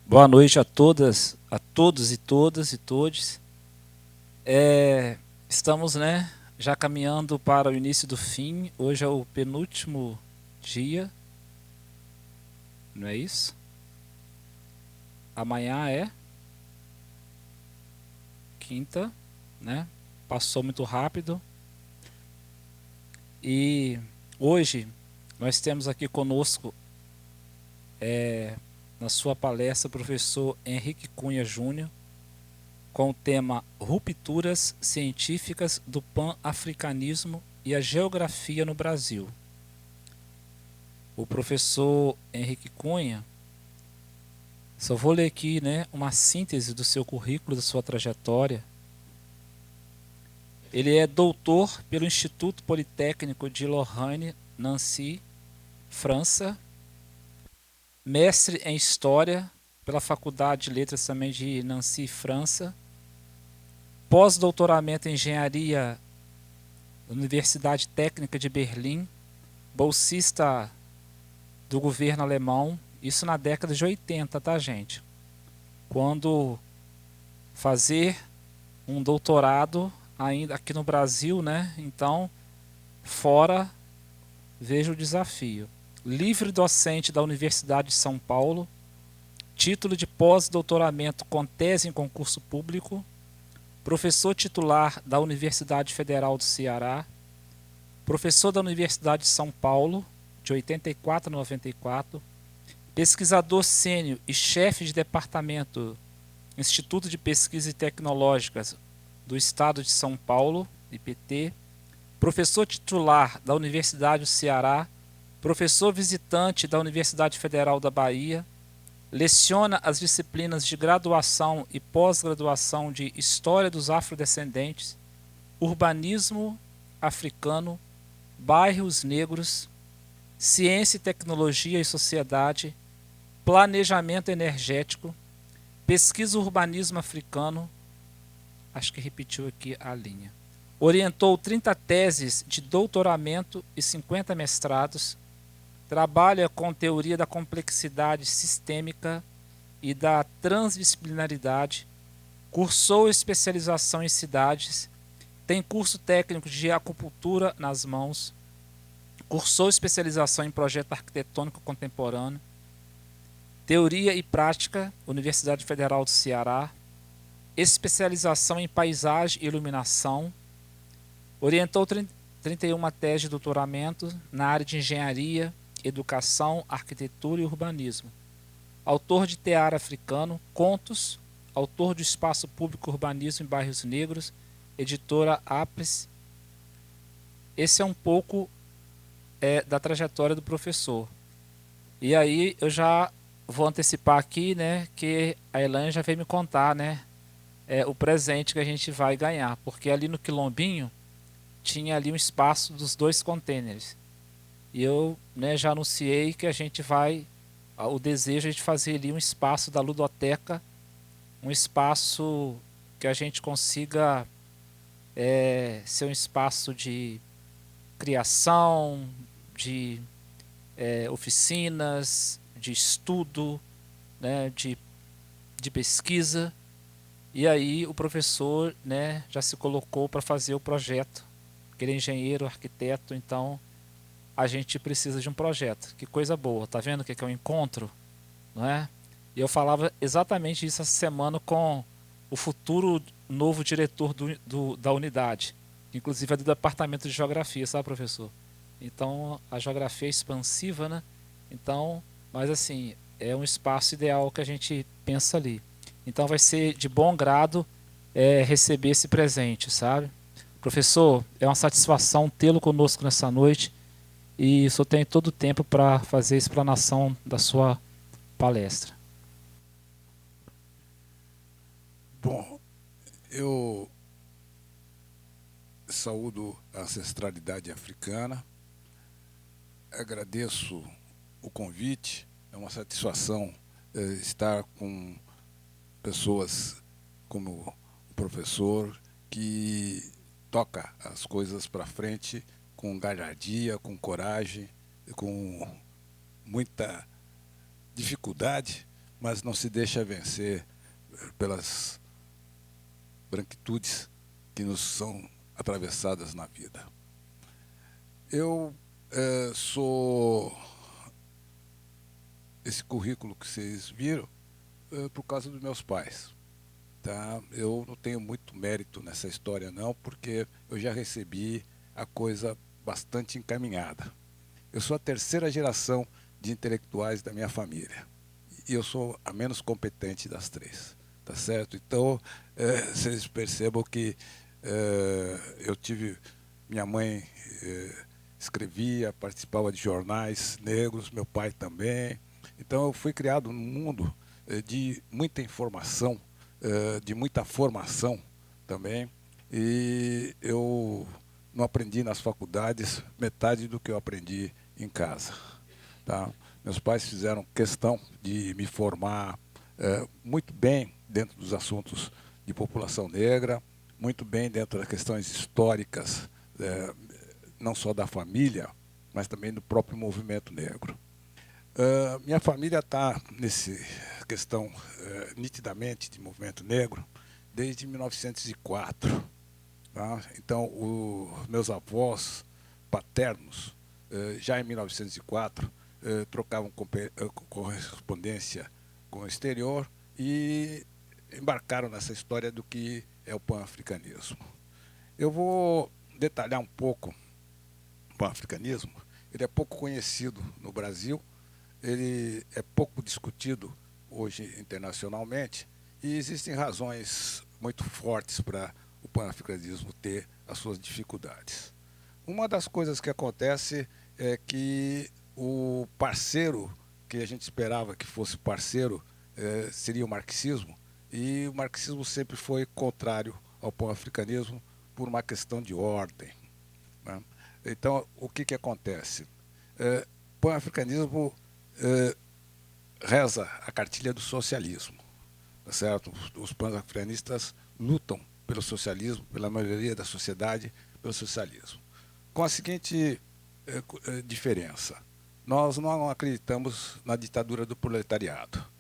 Boa noite a todas, a todos e todas e todes. Estamos, né, já caminhando para o início do fim. Hoje é o penúltimo dia, não é isso? Amanhã é quinta, né? Passou muito rápido. E hoje nós temos aqui conosco, na sua palestra, o professor Henrique Cunha Júnior, com o tema Rupturas Científicas do Pan-Africanismo e a Geografia no Brasil. O professor Henrique Cunha, só vou ler aqui, né, uma síntese do seu currículo, da sua trajetória. Ele é doutor pelo Instituto Politécnico de Lorraine, Nancy, França, mestre em História pela Faculdade de Letras também de Nancy, França, pós-doutoramento em Engenharia da Universidade Técnica de Berlim, bolsista do governo alemão, isso na década de 80, tá, gente? Quando fazer um doutorado ainda aqui no Brasil, né? Então, fora, veja o desafio. Livre docente da Universidade de São Paulo, título de pós-doutoramento com tese em concurso público, professor titular da Universidade Federal do Ceará, professor da Universidade de São Paulo, de 84 a 94, pesquisador sênior e chefe de departamento Instituto de Pesquisas Tecnológicas do Estado de São Paulo, IPT, professor titular da Universidade do Ceará, professor visitante da Universidade Federal da Bahia, leciona as disciplinas de graduação e pós-graduação de História dos Afrodescendentes, Urbanismo Africano, Bairros Negros, Ciência e Tecnologia e Sociedade, Planejamento Energético, Pesquisa Urbanismo Africano, acho que repetiu aqui a linha. Orientou 30 teses de doutoramento e 50 mestrados. Trabalha com teoria da complexidade sistêmica e da transdisciplinaridade. Cursou especialização em cidades. Tem curso técnico de acupuntura nas mãos. Cursou especialização em projeto arquitetônico contemporâneo. Teoria e prática, Universidade Federal do Ceará. Especialização em paisagem e iluminação. Orientou 31 teses de doutoramento na área de engenharia, educação, arquitetura e urbanismo. Autor de Tear Africano, contos, autor do Espaço Público Urbanismo em Bairros Negros, editora Apres. Esse é um pouco da trajetória do professor. E aí eu já vou antecipar aqui, né, que a Elaine já veio me contar, né, o presente que a gente vai ganhar, porque ali no Quilombinho tinha ali um espaço dos 2 contêineres. E eu, né, já anunciei que a gente vai, o desejo é de fazer ali um espaço da ludoteca, um espaço que a gente consiga ser um espaço de criação, de oficinas, de estudo, né, de pesquisa. E aí o professor, né, já se colocou para fazer o projeto. Ele é engenheiro, arquiteto, então a gente precisa de um projeto. Que coisa boa, tá vendo o que é um encontro? Não é? E eu falava exatamente isso essa semana com o futuro novo diretor da unidade, inclusive é do departamento de geografia, sabe, professor? Então a geografia é expansiva, né? Então, mas assim, é um espaço ideal que a gente pensa ali. Então vai ser de bom grado receber esse presente, sabe? Professor, é uma satisfação tê-lo conosco nessa noite e só tenho todo o tempo para fazer a explanação da sua palestra. Bom, eu saúdo a ancestralidade africana, agradeço o convite, é uma satisfação estar com pessoas como o professor que toca as coisas para frente com galhardia, com coragem, com muita dificuldade, mas não se deixa vencer pelas branquitudes que nos são atravessadas na vida. Eu sou esse currículo que vocês viram por causa dos meus pais. Tá? Eu não tenho muito mérito nessa história não, porque eu já recebi a coisa bastante encaminhada. Eu sou a terceira geração de intelectuais da minha família. E eu sou a menos competente das três. Tá certo? Então, vocês percebam que eu tive... Minha mãe escrevia, participava de jornais negros, meu pai também. Então, eu fui criado num mundo de muita informação, de muita formação também. E eu não aprendi nas faculdades metade do que eu aprendi em casa. Tá? Meus pais fizeram questão de me formar muito bem dentro dos assuntos de população negra, muito bem dentro das questões históricas, não só da família, mas também do próprio movimento negro. Minha família está nessa questão nitidamente de movimento negro desde 1904. Tá? Então, os meus avós paternos, já em 1904, trocavam correspondência com o exterior e embarcaram nessa história do que é o pan-africanismo. Eu vou detalhar um pouco o pan-africanismo. Ele é pouco conhecido no Brasil, ele é pouco discutido hoje internacionalmente e existem razões muito fortes para o pan-africanismo ter as suas dificuldades. Uma das coisas que acontece é que o parceiro que a gente esperava que fosse parceiro seria o marxismo, e o marxismo sempre foi contrário ao pan-africanismo por uma questão de ordem. Né? Então, o que acontece? O pan-africanismo reza a cartilha do socialismo, tá certo? Os pan-africanistas lutam pelo socialismo, pela maioria da sociedade, pelo socialismo. Com a seguinte diferença: nós não acreditamos na ditadura do proletariado.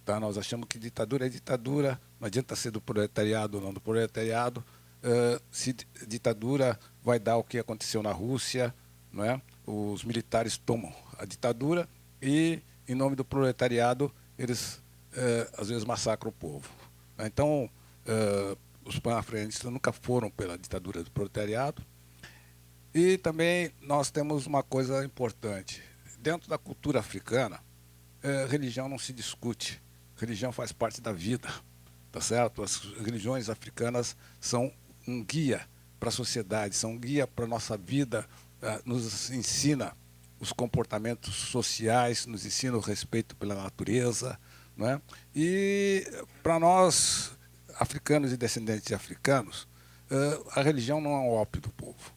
Tá? Nós achamos que ditadura é ditadura, não adianta ser do proletariado ou não do proletariado. Se ditadura vai dar o que aconteceu na Rússia, não é? Os militares tomam a ditadura e, em nome do proletariado, eles às vezes massacram o povo. Então, os pan-africanistas nunca foram pela ditadura do proletariado. E também nós temos uma coisa importante. Dentro da cultura africana, religião não se discute. Religião faz parte da vida, tá certo? As religiões africanas são um guia para a sociedade, são um guia para a nossa vida, nos ensina os comportamentos sociais, nos ensina o respeito pela natureza, não é? E para nós, africanos e descendentes de africanos, a religião não é um ópio do povo.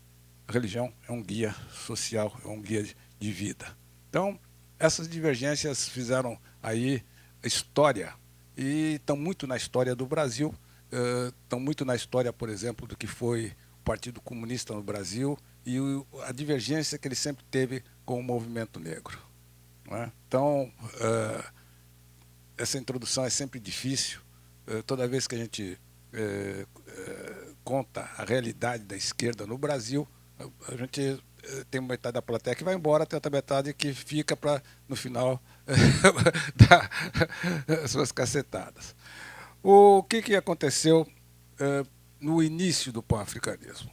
A religião é um guia social, é um guia de vida. Então, essas divergências fizeram aí a história, e estão muito na história do Brasil, estão muito na história, por exemplo, do que foi o Partido Comunista no Brasil e a divergência que ele sempre teve com o movimento negro. Não é? Então, essa introdução é sempre difícil. Toda vez que a gente conta a realidade da esquerda no Brasil, a gente tem uma metade da plateia que vai embora, tem outra metade que fica para, no final, dar as suas cacetadas. O que aconteceu no início do pan-africanismo?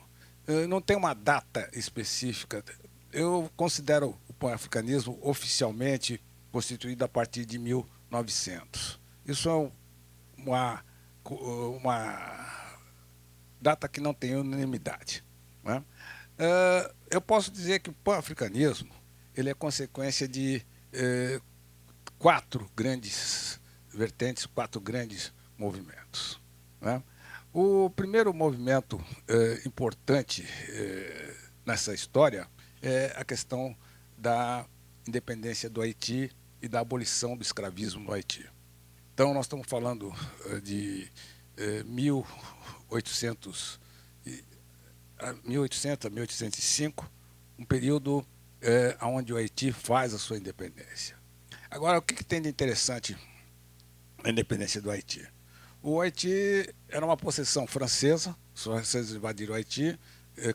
Não tem uma data específica. Eu considero o pan-africanismo oficialmente constituído a partir de 1900. Isso é uma data que não tem unanimidade. Né? Eu posso dizer que o pan-africanismo ele é consequência de 4 grandes vertentes, 4 grandes movimentos. Né? O primeiro movimento importante nessa história é a questão da independência do Haiti e da abolição do escravismo no Haiti. Então, nós estamos falando de 1800 a 1805, um período onde o Haiti faz a sua independência. Agora, o que tem de interessante a independência do Haiti. O Haiti era uma possessão francesa, os franceses invadiram o Haiti,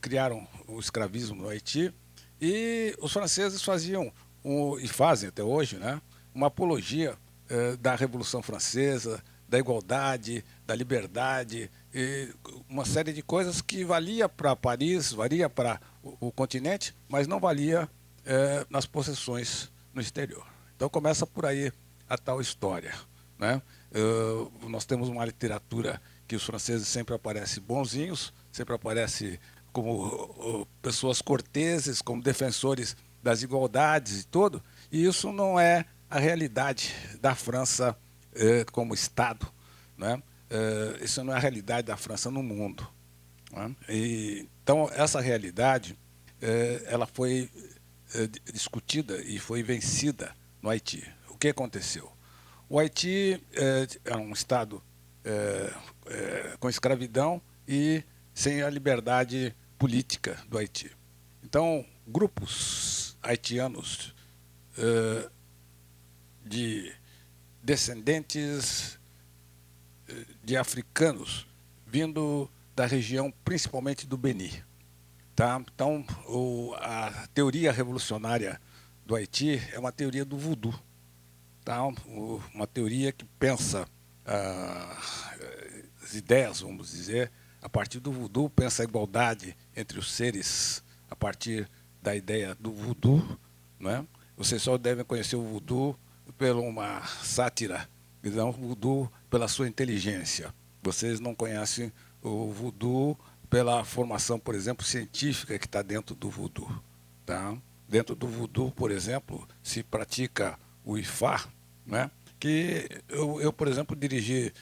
criaram o escravismo no Haiti, e os franceses faziam, e fazem até hoje, né, uma apologia da Revolução Francesa, da igualdade, da liberdade, e uma série de coisas que valia para Paris, valia para o continente, mas não valia nas possessões no exterior. Então começa por aí a tal história, né? Nós temos uma literatura que os franceses sempre aparecem bonzinhos, sempre aparecem como pessoas corteses, como defensores das igualdades e tudo, e isso não é a realidade da França como Estado, né? Isso não é a realidade da França no mundo, né? Então, essa realidade ela foi discutida e foi vencida no Haiti. O que aconteceu? O Haiti é um Estado com escravidão e sem a liberdade política do Haiti. Então, grupos haitianos de descendentes de africanos vindo da região, principalmente do Beni. Tá? Então, a teoria revolucionária do Haiti é uma teoria do voodoo. Tá? Uma teoria que pensa as ideias, vamos dizer, a partir do voodoo, pensa a igualdade entre os seres a partir da ideia do voodoo. Né? Vocês só devem conhecer o voodoo por uma sátira, e não o voodoo pela sua inteligência. Vocês não conhecem o voodoo pela formação, por exemplo, científica que está dentro do voodoo. Tá? Dentro do voodoo, por exemplo, se pratica o Ifá, né? Que eu, por exemplo, dirigi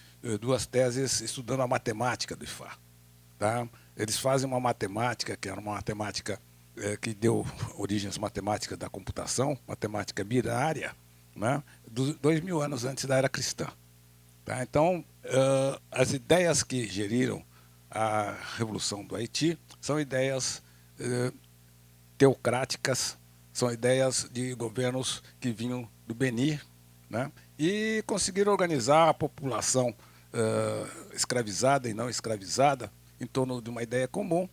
2 teses estudando a matemática do Ifá. Tá? Eles fazem uma matemática, que era uma matemática que deu origem às matemáticas da computação, matemática binária, né? 2000 anos antes da era cristã. Tá? Então, as ideias que geriram a Revolução do Haiti são ideias teocráticas, são ideias de governos que vinham do Beni, né? E conseguiram organizar a população escravizada e não escravizada em torno de uma ideia comum.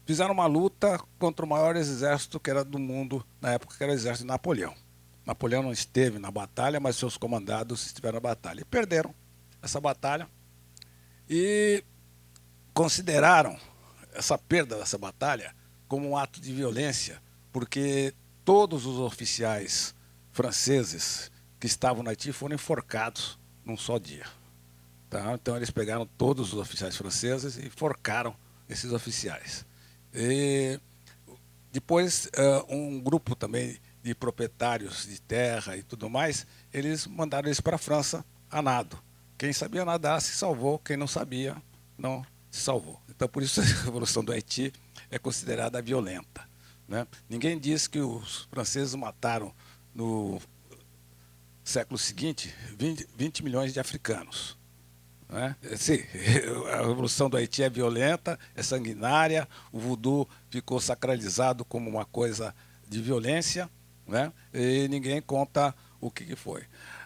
Fizeram uma luta contra o maior exército que era do mundo na época, que era o exército de Napoleão. Napoleão não esteve na batalha, mas seus comandados estiveram na batalha. E perderam essa batalha e consideraram essa perda dessa batalha como um ato de violência, porque todos os oficiais franceses que estavam no Haiti foram enforcados num só dia. Tá? Então eles pegaram todos os oficiais franceses e enforcaram esses oficiais. E depois um grupo também de proprietários de terra e tudo mais, eles mandaram eles para a França a nado. Quem sabia nadar se salvou, quem não sabia não se salvou. Então por isso a Revolução do Haiti é considerada violenta, né? Ninguém diz que os franceses mataram no século seguinte 20 milhões de africanos. Né? Sim, a Revolução do Haiti é violenta, é sanguinária, o voodoo ficou sacralizado como uma coisa de violência, né? E ninguém conta o que foi.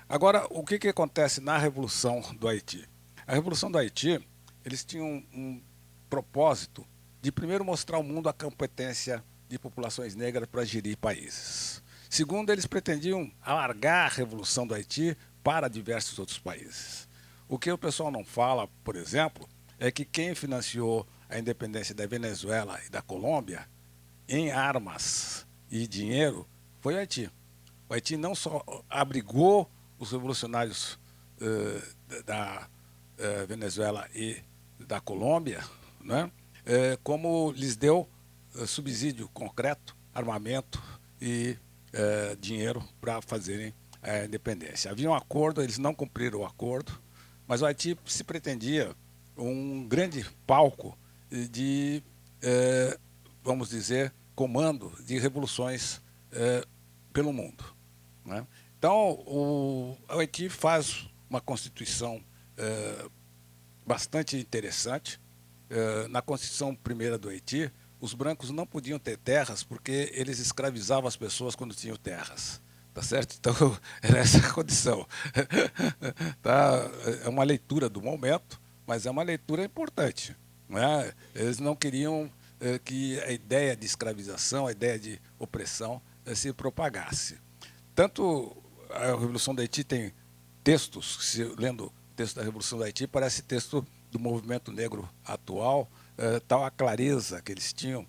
Agora, o que acontece na Revolução do Haiti? A Revolução do Haiti, eles tinham um propósito de primeiro mostrar ao mundo a competência de populações negras para gerir países. Segundo, eles pretendiam alargar a Revolução do Haiti para diversos outros países. O que o pessoal não fala, por exemplo, é que quem financiou a independência da Venezuela e da Colômbia em armas e dinheiro foi o Haiti. O Haiti não só abrigou os revolucionários da Venezuela e da Colômbia, né, como lhes deu subsídio concreto, armamento e dinheiro para fazerem a independência. Havia um acordo, eles não cumpriram o acordo, mas o Haiti se pretendia um grande palco de, vamos dizer, comando de revoluções pelo mundo. Né? Então, o Haiti faz uma constituição bastante interessante. Na Constituição Primeira do Haiti, os brancos não podiam ter terras porque eles escravizavam as pessoas quando tinham terras. tá certo? Então, era essa a condição. Tá? É uma leitura do momento, mas é uma leitura importante. Não é? Eles não queriam que a ideia de escravização, a ideia de opressão se propagasse. Tanto a Revolução do Haiti tem textos, lendo o texto da Revolução do Haiti, parece texto do movimento negro atual, tal a clareza que eles tinham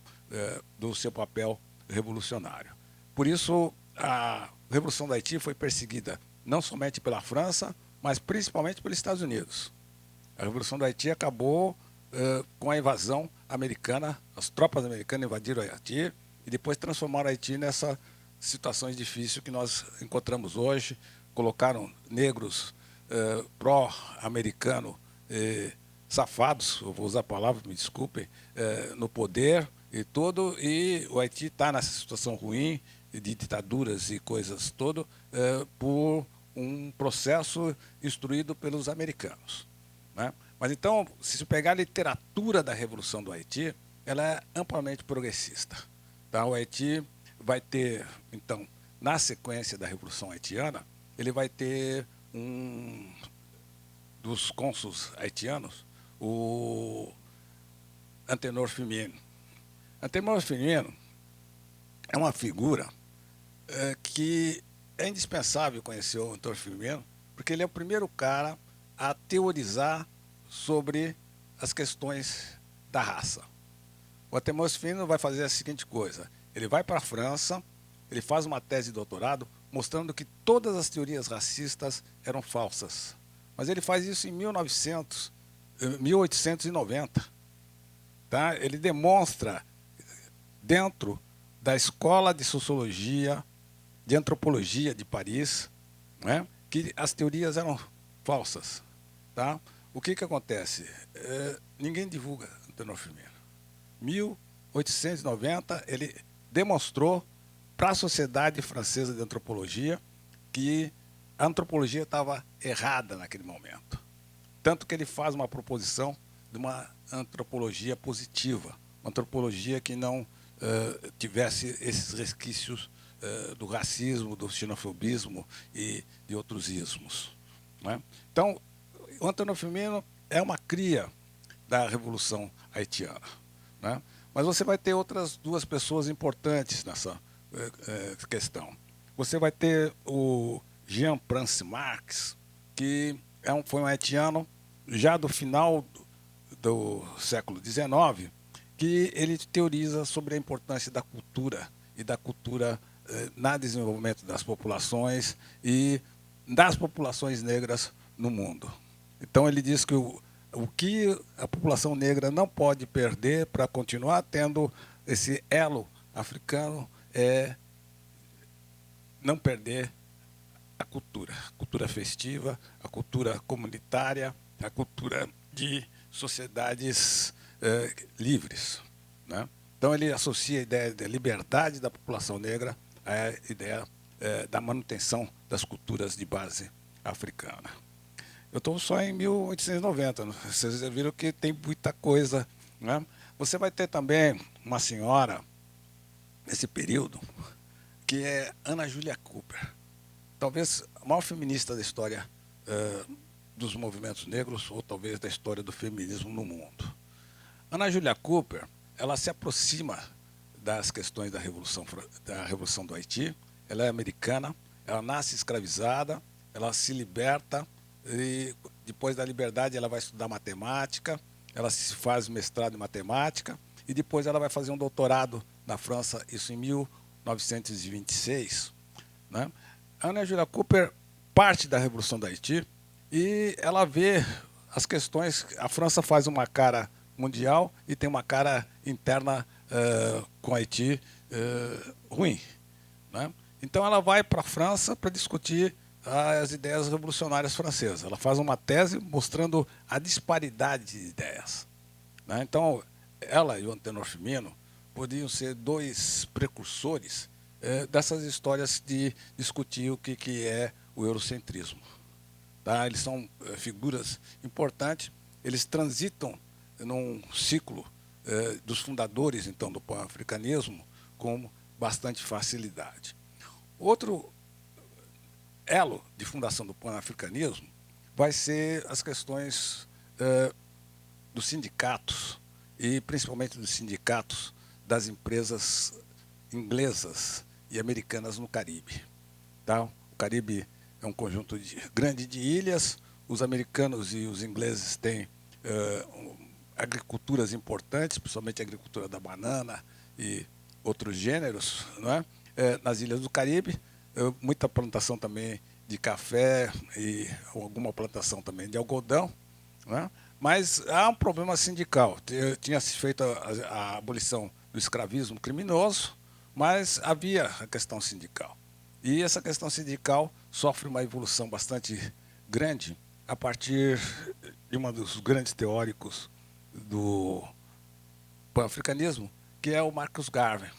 do seu papel revolucionário. Por isso, a Revolução do Haiti foi perseguida não somente pela França, mas principalmente pelos Estados Unidos. A Revolução do Haiti acabou com a invasão americana, as tropas americanas invadiram o Haiti e depois transformaram o Haiti nessa situações difíceis que nós encontramos hoje, colocaram negros pró-americano safados, eu vou usar a palavra, me desculpem, no poder e tudo, e o Haiti está nessa situação ruim de ditaduras e coisas todo por um processo instruído pelos americanos, né? Mas então, se você pegar a literatura da Revolução do Haiti, ela é amplamente progressista. Tá? O Haiti vai ter, então, na sequência da Revolução Haitiana, ele vai ter um dos cônsuls haitianos, o Antenor Firmino. Antenor Firmino é uma figura que é indispensável conhecer o Antenor Firmino, porque ele é o primeiro cara a teorizar sobre as questões da raça. O Antenor Firmino vai fazer a seguinte coisa: ele vai para a França, ele faz uma tese de doutorado mostrando que todas as teorias racistas eram falsas. Mas ele faz isso em 1890. Tá? Ele demonstra, dentro da Escola de Sociologia, de Antropologia de Paris, né, que as teorias eram falsas. Tá? O que acontece? Ninguém divulga Antenor Firmino. 1890, ele demonstrou para a Sociedade Francesa de Antropologia que a antropologia estava errada naquele momento. Tanto que ele faz uma proposição de uma antropologia positiva, uma antropologia que não tivesse esses resquícios do racismo, do xenofobismo e de outros ismos. Né? Então, o Antenor Firmino é uma cria da Revolução Haitiana. Né? Mas você vai ter outras duas pessoas importantes nessa questão. Você vai ter o Jean-Prince Marx, que foi um haitiano já do final do século XIX, que ele teoriza sobre a importância da cultura e da cultura no desenvolvimento das populações e das populações negras no mundo. Então ele diz que o que a população negra não pode perder para continuar tendo esse elo africano é não perder a cultura festiva, a cultura comunitária, a cultura de sociedades livres. Né? Então ele associa a ideia da liberdade da população negra à ideia da manutenção das culturas de base africana. Eu estou só em 1890, vocês viram que tem muita coisa. Né? Você vai ter também uma senhora, nesse período, que é Ana Julia Cooper. Talvez a maior feminista da história dos movimentos negros, ou talvez da história do feminismo no mundo. Ana Julia Cooper, ela se aproxima das questões da Revolução do Haiti. Ela é americana, ela nasce escravizada, ela se liberta, e depois da liberdade ela vai estudar matemática, ela se faz mestrado em matemática, e depois ela vai fazer um doutorado na França, isso em 1926. Né? Ana Julia Cooper parte da Revolução do Haiti e ela vê as questões. A França faz uma cara mundial e tem uma cara interna com o Haiti ruim. Né? Então ela vai para a França para discutir as ideias revolucionárias francesas. Ela faz uma tese mostrando a disparidade de ideias. Né? Então ela e o Antenor Firmino podiam ser dois precursores dessas histórias de discutir o que é o eurocentrismo. Tá? Eles são figuras importantes, eles transitam num ciclo dos fundadores então do pan-africanismo com bastante facilidade. Outro elo de fundação do panafricanismo vai ser as questões dos sindicatos, e principalmente dos sindicatos das empresas inglesas e americanas no Caribe. Tá? O Caribe é um conjunto grande de ilhas, os americanos e os ingleses têm agriculturas importantes, principalmente a agricultura da banana e outros gêneros, não é? Nas ilhas do Caribe, muita plantação também de café e alguma plantação também de algodão, não é? Mas há um problema sindical. Tinha-se feito a abolição do escravismo criminoso, mas havia a questão sindical. E essa questão sindical sofre uma evolução bastante grande a partir de um dos grandes teóricos do pan-africanismo, que é o Marcus Garvey.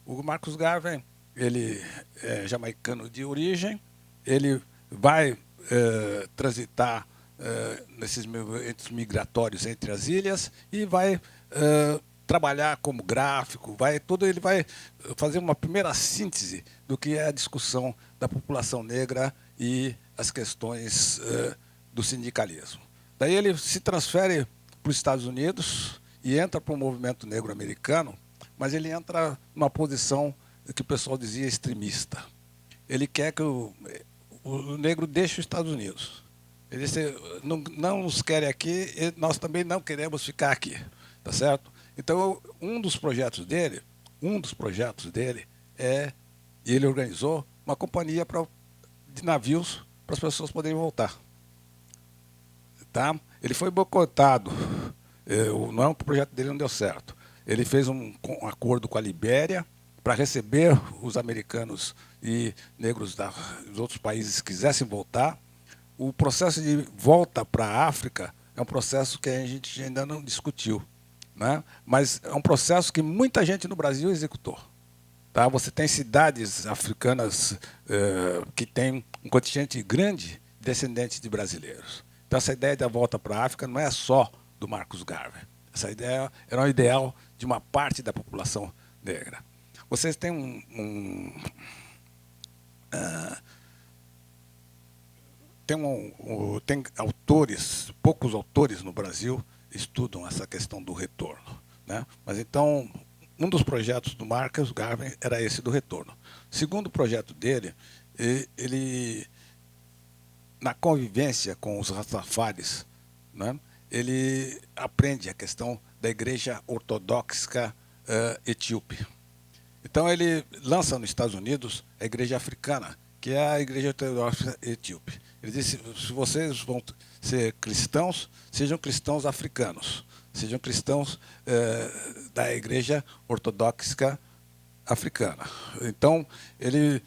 O Marcus Garvey, ele é jamaicano de origem, ele vai transitar nesses movimentos migratórios entre as ilhas e vai trabalhar como gráfico, ele vai fazer uma primeira síntese do que é a discussão da população negra e as questões do sindicalismo. Daí ele se transfere para os Estados Unidos e entra para o movimento negro americano, mas ele entra numa posição que o pessoal dizia extremista. Ele quer que o negro deixe os Estados Unidos. Ele disse, não nos querem aqui, e nós também não queremos ficar aqui, tá certo? Então, um dos projetos dele e ele organizou uma companhia de navios para as pessoas poderem voltar. Tá? Ele foi boicotado, não, o projeto dele não deu certo. Ele fez um acordo com a Libéria para receber os americanos e negros dos outros países que quisessem voltar. O processo de volta para a África é um processo que a gente ainda não discutiu, né? Mas é um processo que muita gente no Brasil executou. Tá? Você tem cidades africanas que têm um contingente grande descendente de brasileiros. Então, essa ideia da volta para a África não é só do Marcus Garvey. Essa ideia era um ideal de uma parte da população negra. Vocês têm tem autores, poucos autores no Brasil estudam essa questão do retorno, né? Mas então, um dos projetos do Marcus Garvey era esse do retorno. O segundo projeto dele, ele na convivência com os Rastafaris, né, ele aprende a questão da igreja ortodoxa etíope. Então, ele lança nos Estados Unidos a igreja africana, que é a igreja ortodoxa etíope. Ele disse, se vocês vão ser cristãos, sejam cristãos africanos, sejam cristãos da igreja ortodoxa africana. Então, ele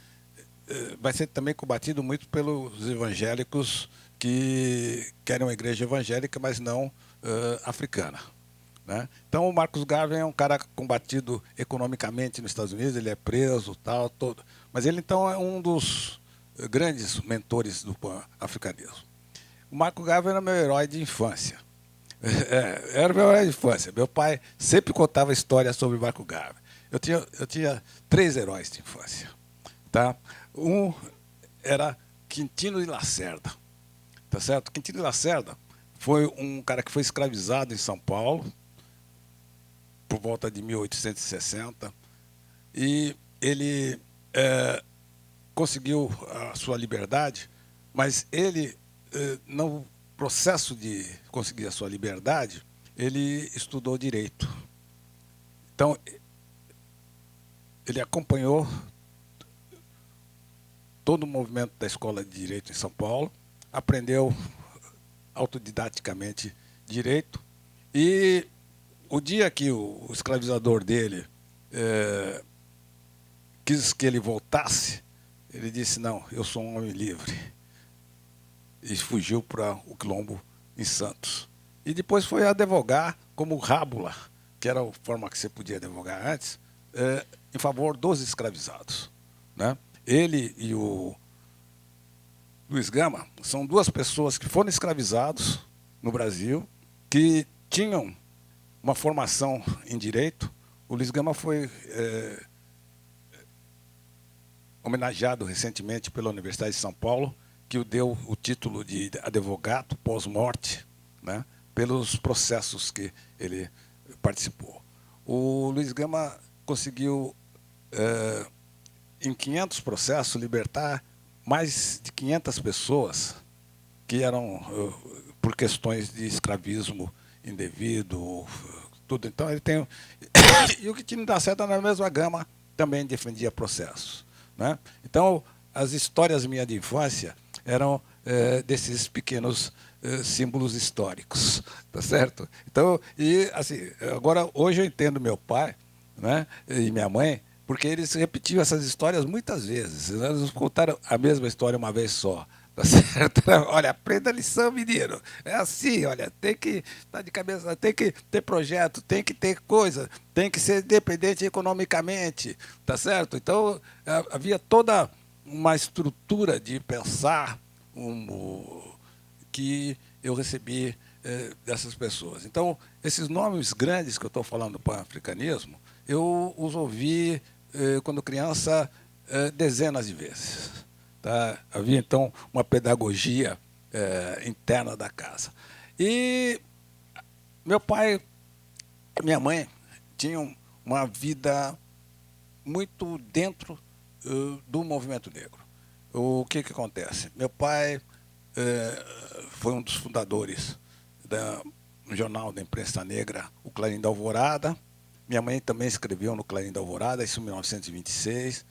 vai ser também combatido muito pelos evangélicos que querem uma igreja evangélica, mas não africana. Né? Então, o Marcus Garvey é um cara combatido economicamente nos Estados Unidos, ele é preso, tal, todo. Mas ele, então, é um dos grandes mentores do pan-africanismo. O Marcus Garvey era meu herói de infância. Era meu herói de infância. Meu pai sempre contava histórias sobre o Marcus Garvey. Eu tinha 3 heróis de infância. Tá? Um era Quintino de Lacerda. Tá certo? Quintino de Lacerda foi um cara que foi escravizado em São Paulo, por volta de 1860, e ele conseguiu a sua liberdade, mas ele, no processo de conseguir a sua liberdade, ele estudou direito. Então, ele acompanhou todo o movimento da Escola de Direito em São Paulo, aprendeu autodidaticamente direito, e o dia que o escravizador dele quis que ele voltasse, ele disse, não, eu sou um homem livre. E fugiu para o Quilombo em Santos. E depois foi advogar como rábula, que era a forma que você podia advogar antes, em favor dos escravizados. Né? Ele e o Luiz Gama são 2 pessoas que foram escravizados no Brasil, que tinham uma formação em direito. O Luiz Gama foi homenageado recentemente pela Universidade de São Paulo, que o deu o título de advogado pós-morte, né, pelos processos que ele participou. O Luiz Gama conseguiu, em 500 processos, libertar mais de 500 pessoas que eram por questões de escravismo indevido, tudo. Então, ele tem... E o Quintino da Serra, na mesma gama, também defendia processos, né? Então, as histórias minhas de infância eram desses pequenos símbolos históricos, tá certo? Então, e assim, agora hoje eu entendo meu pai, né, e minha mãe, porque eles repetiam essas histórias muitas vezes. Eles contaram a mesma história uma vez só. Tá certo? Olha, aprenda a lição, menino. É assim, olha, tem que estar de cabeça, tem que ter projeto, tem que ter coisa, tem que ser independente economicamente, tá certo? Então, havia toda uma estrutura de pensar que eu recebi dessas pessoas. Então, esses nomes grandes que eu estou falando do pan-africanismo, eu os ouvi, quando criança, dezenas de vezes. Tá? Havia, então, uma pedagogia interna da casa. E meu pai e minha mãe tinham uma vida muito dentro do movimento negro. O que acontece? Meu pai foi um dos fundadores do jornal da imprensa negra, o Clarim da Alvorada. Minha mãe também escreveu no Clarim da Alvorada, isso em 1926.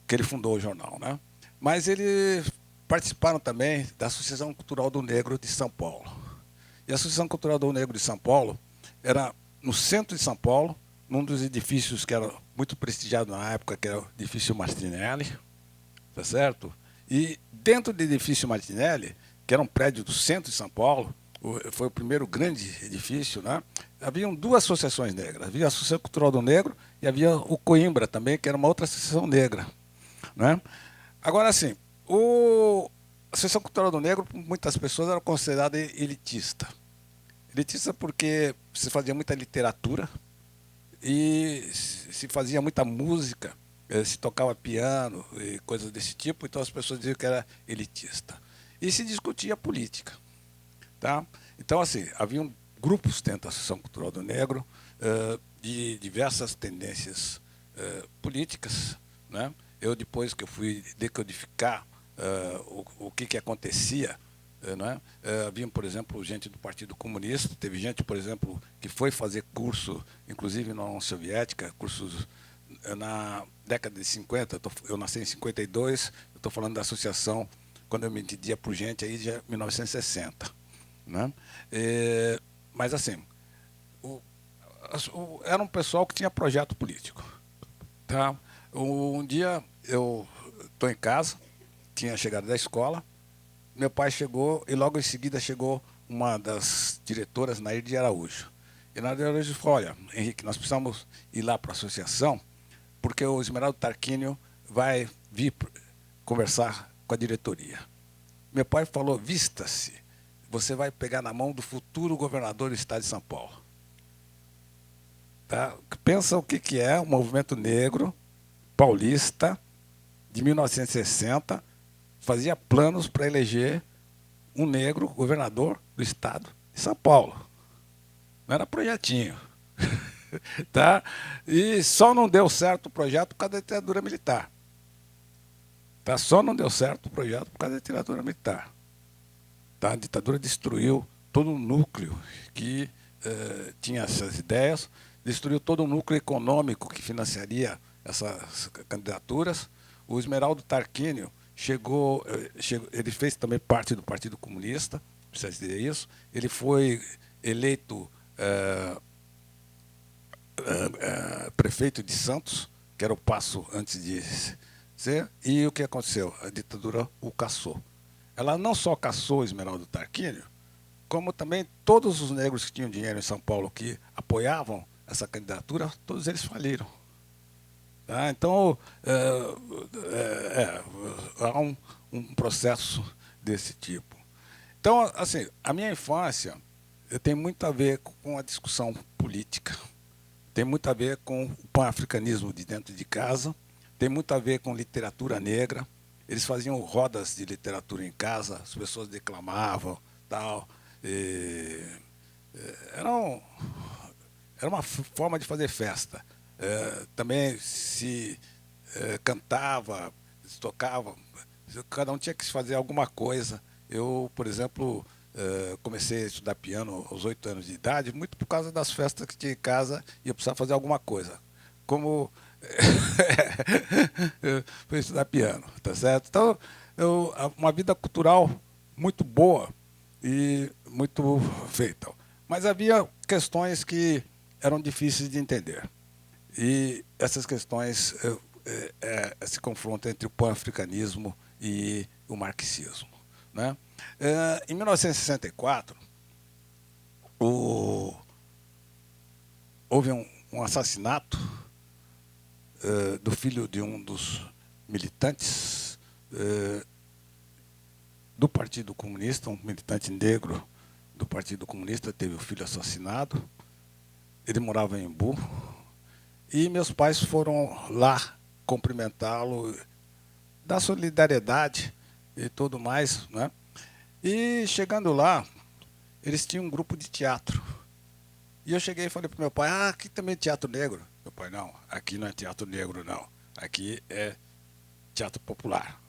Que ele fundou o jornal, né? Mas eles participaram também da Associação Cultural do Negro de São Paulo. E a Associação Cultural do Negro de São Paulo era no centro de São Paulo, num dos edifícios que era muito prestigiado na época, que era o edifício Martinelli, tá certo? E dentro do edifício Martinelli, que era um prédio do centro de São Paulo, foi o primeiro grande edifício, né? Haviam duas associações negras. Havia a Associação Cultural do Negro e havia o Coimbra também, que era uma outra associação negra, né? Agora, assim, a Associação Cultural do Negro, muitas pessoas eram considerada elitista. Elitista porque se fazia muita literatura e se fazia muita música, se tocava piano e coisas desse tipo, então as pessoas diziam que era elitista. E se discutia política. Tá? Então, assim, haviam grupos dentro da Associação Cultural do Negro de diversas tendências políticas, né? Eu, depois que eu fui decodificar o que acontecia, né? Havia, por exemplo, gente do Partido Comunista, teve gente, por exemplo, que foi fazer curso, inclusive na União Soviética, cursos na década de 50, eu nasci em 52, eu estou falando da associação, quando eu me entendia por gente, aí de 1960. Né? Mas, assim, era um pessoal que tinha projeto político. Tá? Um dia eu estou em casa, tinha chegado da escola, meu pai chegou e logo em seguida chegou uma das diretoras, Nair de Araújo. E Nair de Araújo falou: olha, Henrique, nós precisamos ir lá para a associação, porque o Esmeraldo Tarquínio vai vir conversar com a diretoria. Meu pai falou: vista-se, você vai pegar na mão do futuro governador do estado de São Paulo. Tá? Pensa o que é o movimento negro paulista de 1960, fazia planos para eleger um negro governador do estado de São Paulo. Não era projetinho. Tá? E só não deu certo o projeto por causa da ditadura militar. Tá? Só não deu certo o projeto por causa da ditadura militar. Tá? A ditadura destruiu todo o núcleo que tinha essas ideias, destruiu todo o núcleo econômico que financiaria essas candidaturas. O Esmeraldo Tarquínio chegou, ele fez também parte do Partido Comunista, precisa dizer isso. Ele foi eleito prefeito de Santos, que era o passo antes de ser, e o que aconteceu? A ditadura o caçou. Ela não só caçou Esmeraldo Tarquínio, como também todos os negros que tinham dinheiro em São Paulo que apoiavam essa candidatura, todos eles faliram. Tá? Então, há um processo desse tipo. Então, assim, a minha infância tem muito a ver com a discussão política, tem muito a ver com o pan-africanismo de dentro de casa, tem muito a ver com literatura negra. Eles faziam rodas de literatura em casa, as pessoas declamavam, tal. Era, era uma forma de fazer festa. Também se cantava, se tocava, cada um tinha que fazer alguma coisa. Eu, por exemplo, comecei a estudar piano aos 8 anos de idade, muito por causa das festas que tinha em casa e eu precisava fazer alguma coisa. Como eu fui estudar piano, tá certo? Então, uma vida cultural muito boa e muito feita. Mas havia questões que eram difíceis de entender. E essas questões se confrontam entre o pan-africanismo e o marxismo. Né? Em 1964, houve um assassinato do filho de um dos militantes do Partido Comunista, um militante negro do Partido Comunista, teve o filho assassinado. Ele morava em Embu. E meus pais foram lá cumprimentá-lo, dar solidariedade e tudo mais. Né? E chegando lá, eles tinham um grupo de teatro. E eu cheguei e falei para meu pai, aqui também é teatro negro. Meu pai, não, aqui não é teatro negro, não. Aqui é teatro popular.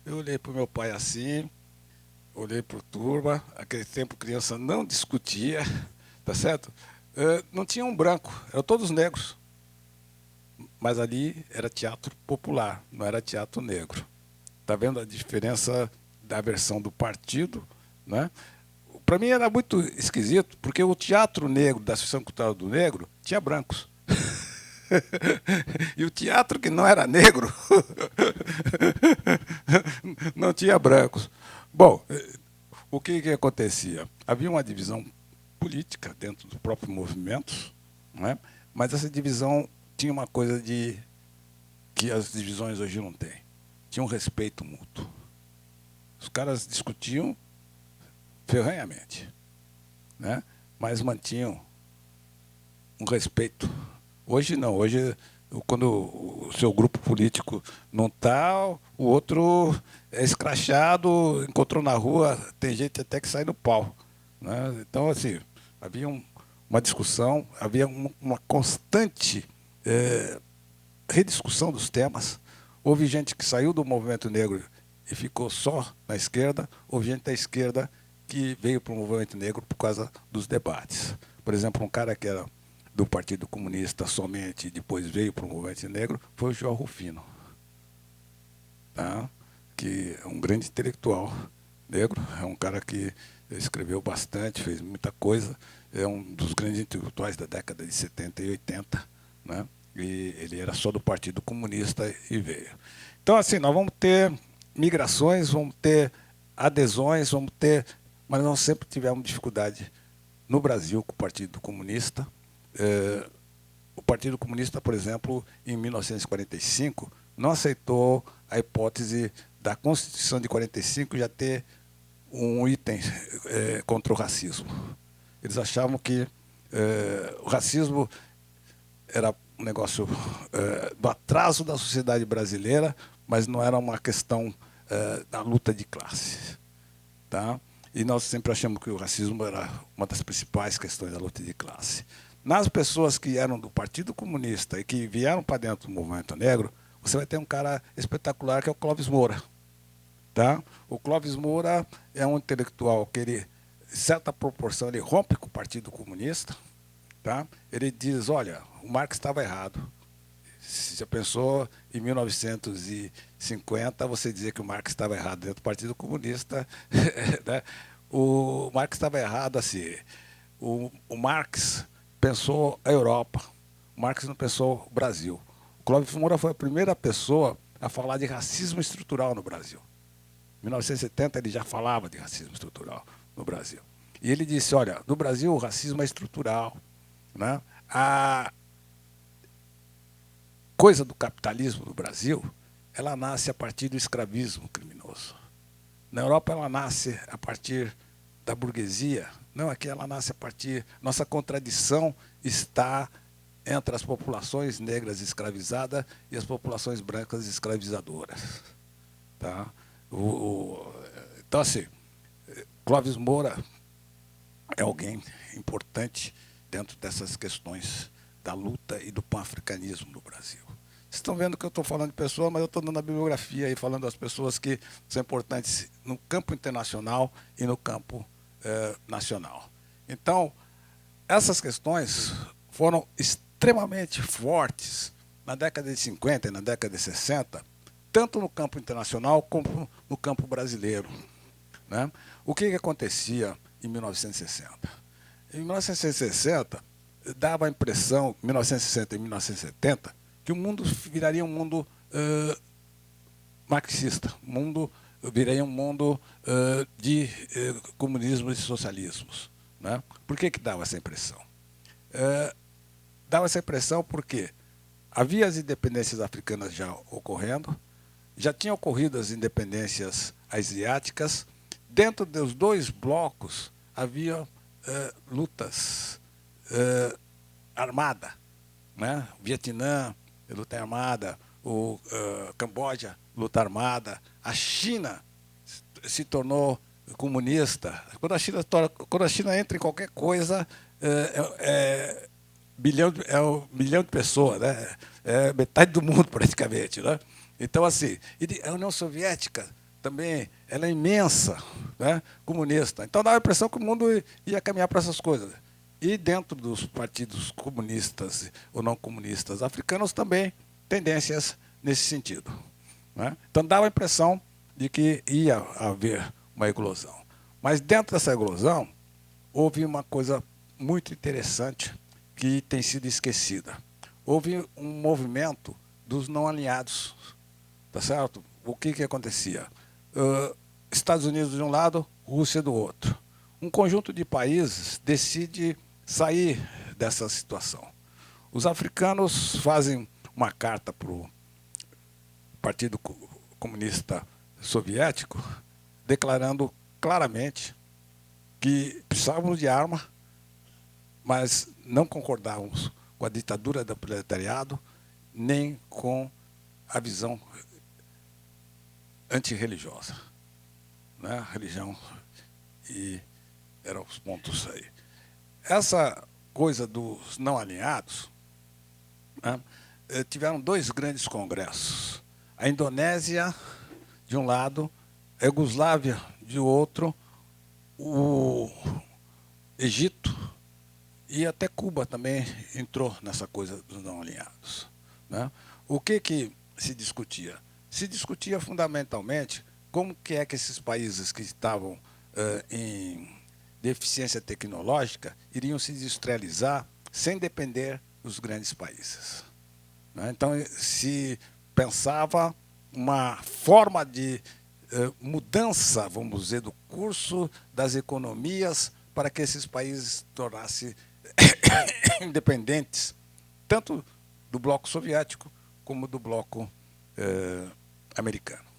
Eu olhei para o meu pai assim, olhei para a turma, aquele tempo criança não discutia, tá certo? Não tinha um branco, eram todos negros. Mas ali era teatro popular, não era teatro negro. Está vendo a diferença da versão do partido? Né? Para mim era muito esquisito, porque o teatro negro, da Associação Cultural do Negro, tinha brancos. E o teatro que não era negro não tinha brancos. Bom, o que acontecia? Havia uma divisão política dentro do próprio movimento, né? Mas essa divisão tinha uma coisa que as divisões hoje não têm. Tinha um respeito mútuo. Os caras discutiam ferranhamente, né? Mas mantinham um respeito. Hoje não. Hoje, quando o seu grupo político não está, o outro é escrachado, encontrou na rua, tem gente até que sai no pau. Né? Então, assim, havia uma discussão, havia uma constante rediscussão dos temas. Houve gente que saiu do movimento negro e ficou só na esquerda, houve gente da esquerda que veio para o movimento negro por causa dos debates. Por exemplo, um cara que era do Partido Comunista somente e depois veio para o movimento negro foi o João Rufino, tá? Que é um grande intelectual negro, é um cara que escreveu bastante, fez muita coisa, é um dos grandes intelectuais da década de 70 e 80, né? E ele era só do Partido Comunista e veio. Então, assim, nós vamos ter migrações, vamos ter adesões, vamos ter... Mas nós sempre tivemos dificuldade no Brasil com o Partido Comunista. O Partido Comunista, por exemplo, em 1945, não aceitou a hipótese da Constituição de 45 já ter um item contra o racismo. Eles achavam que o racismo era um negócio do atraso da sociedade brasileira, mas não era uma questão da luta de classe. Tá? E nós sempre achamos que o racismo era uma das principais questões da luta de classe. Nas pessoas que eram do Partido Comunista e que vieram para dentro do movimento negro, você vai ter um cara espetacular que é o Clóvis Moura. Tá? O Clóvis Moura é um intelectual que ele, em certa proporção, ele rompe com o Partido Comunista. Tá? Ele diz, olha, o Marx estava errado. Se já pensou em 1950, você dizer que o Marx estava errado dentro do Partido Comunista, né? O Marx estava errado assim. O Marx pensou a Europa, o Marx não pensou o Brasil. O Clóvis Moura foi a primeira pessoa a falar de racismo estrutural no Brasil. Em 1970 ele já falava de racismo estrutural no Brasil. E ele disse, olha, no Brasil o racismo é estrutural. Né? A coisa do capitalismo no Brasil, ela nasce a partir do escravismo criminoso. Na Europa ela nasce a partir da burguesia. Não, aqui ela nasce a partir... Nossa contradição está entre as populações negras escravizadas e as populações brancas escravizadoras. Tá? Então, assim, Clóvis Moura é alguém importante dentro dessas questões da luta e do pan-africanismo no Brasil. Vocês estão vendo que eu estou falando de pessoas, mas eu estou dando a bibliografia e falando das pessoas que são importantes no campo internacional e no campo nacional. Então, essas questões foram extremamente fortes na década de 50 e na década de 60, tanto no campo internacional como no campo brasileiro. Né? O que acontecia em 1960? Em 1960, dava a impressão, 1960 e 1970, que o mundo viraria um mundo marxista, viraria um mundo de comunismo e socialismos. Né? Por que dava essa impressão? Dava essa impressão porque havia as independências africanas já ocorrendo, já tinham ocorrido as independências asiáticas, dentro dos dois blocos havia lutas armadas. Né? Vietnã, luta armada, o Camboja, luta armada, a China se tornou comunista. Quando a China entra em qualquer coisa, é um milhão de pessoas, né? É metade do mundo praticamente. Né? Então, assim, a União Soviética também ela é imensa, né? Comunista. Então dá a impressão que o mundo ia caminhar para essas coisas. E dentro dos partidos comunistas ou não comunistas africanos também tendências nesse sentido. Né? Então dava a impressão de que ia haver uma eclosão. Mas dentro dessa eclosão houve uma coisa muito interessante que tem sido esquecida. Houve um movimento dos não alinhados. Tá certo? O que acontecia? Estados Unidos de um lado, Rússia do outro. Um conjunto de países decide sair dessa situação. Os africanos fazem uma carta para o Partido Comunista Soviético, declarando claramente que precisávamos de arma, mas não concordávamos com a ditadura do proletariado, nem com a visão antirreligiosa. Né? Religião e eram os pontos aí. Essa coisa dos não alinhados, né, tiveram dois grandes congressos. A Indonésia, de um lado, a Iugoslávia, de outro, o Egito e até Cuba também entrou nessa coisa dos não alinhados. Né? O que se discutia? Se discutia fundamentalmente como que é que esses países que estavam em deficiência tecnológica iriam se industrializar sem depender dos grandes países. Né? Então, se pensava uma forma de mudança, vamos dizer, do curso das economias para que esses países tornassem independentes, tanto do bloco soviético como do bloco americano.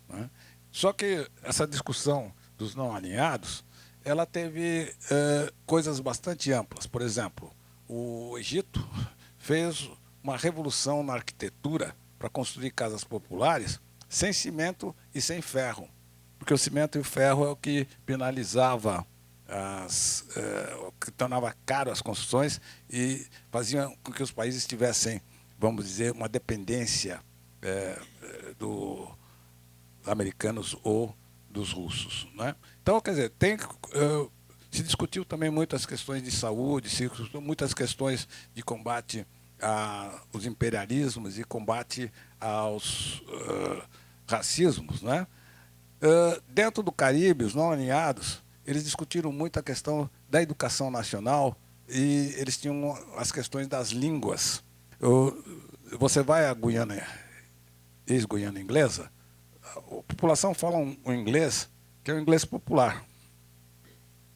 Né? Só que essa discussão dos não alinhados, ela teve coisas bastante amplas. Por exemplo, o Egito fez uma revolução na arquitetura para construir casas populares sem cimento e sem ferro, porque o cimento e o ferro é o que penalizava, o que tornava caro as construções e fazia com que os países tivessem, vamos dizer, uma dependência dos americanos ou dos russos. Né? Então, quer dizer, se discutiu também muitas questões de saúde, se discutiu muitas questões de combate aos imperialismos e combate aos racismos. Né? Dentro do Caribe, os não alinhados, eles discutiram muito a questão da educação nacional e eles tinham as questões das línguas. Você vai à Guiana, ex-Guiana inglesa, a população fala um inglês que é o inglês popular,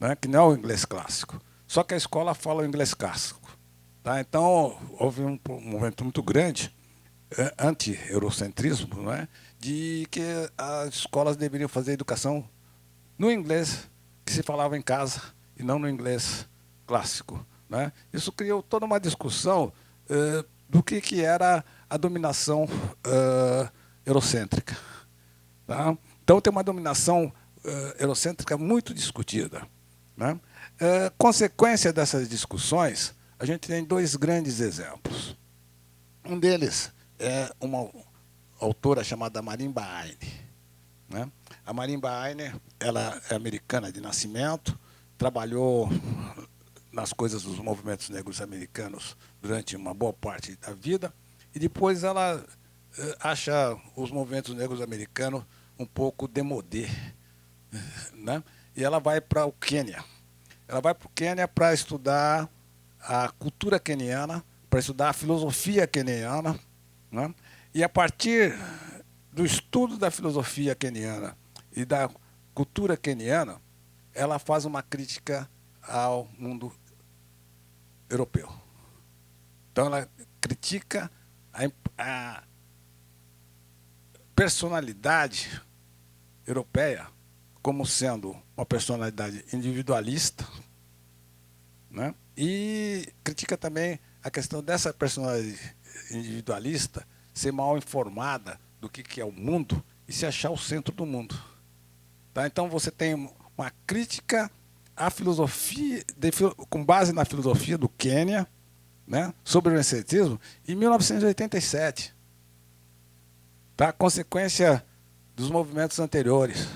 né? Que não é o inglês clássico. Só que a escola fala o inglês clássico. Tá? Então, houve um movimento muito grande, anti-eurocentrismo, né? De que as escolas deveriam fazer educação no inglês que se falava em casa e não no inglês clássico, né? Isso criou toda uma discussão do que era a dominação eurocêntrica. Tá? Então, tem uma dominação eurocêntrica muito discutida, né? Consequência dessas discussões, a gente tem dois grandes exemplos. Um deles é uma autora chamada Marimba Aine, né? A Marimba Aine, ela é americana de nascimento, trabalhou nas coisas dos movimentos negros americanos durante uma boa parte da vida, e depois ela acha os movimentos negros americanos um pouco démodé, né? E ela vai para o Quênia. Ela vai para o Quênia para estudar a cultura queniana, para estudar a filosofia queniana, né? E a partir do estudo da filosofia queniana e da cultura queniana, ela faz uma crítica ao mundo europeu. Então, ela critica a personalidade europeia como sendo uma personalidade individualista, né? E critica também a questão dessa personalidade individualista ser mal informada do que é o mundo e se achar o centro do mundo. Tá? Então, você tem uma crítica à filosofia, com base na filosofia do Quênia, né, sobre o eurocentrismo, em 1987. Tá? Consequência dos movimentos anteriores.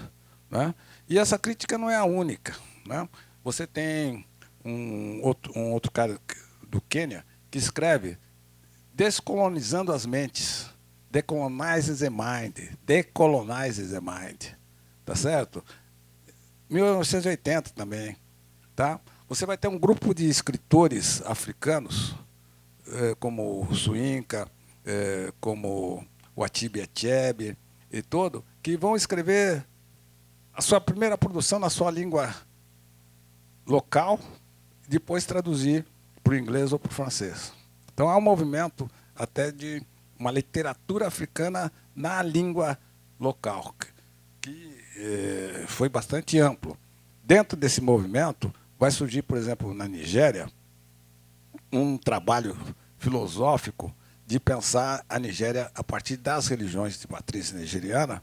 Né? E essa crítica não é a única. Né? Você tem um outro cara do Quênia que escreve Descolonizando as Mentes, Decolonize the Mind, Decolonize the Mind. Tá certo? 1980 também. Tá? Você vai ter um grupo de escritores africanos, como o Soyinka, como o Atibe Achebe e todo, que vão escrever a sua primeira produção na sua língua local, depois traduzir para o inglês ou para o francês. Então, há um movimento até de uma literatura africana na língua local, que foi bastante amplo. Dentro desse movimento, vai surgir, por exemplo, na Nigéria, um trabalho filosófico de pensar a Nigéria a partir das religiões de matriz nigeriana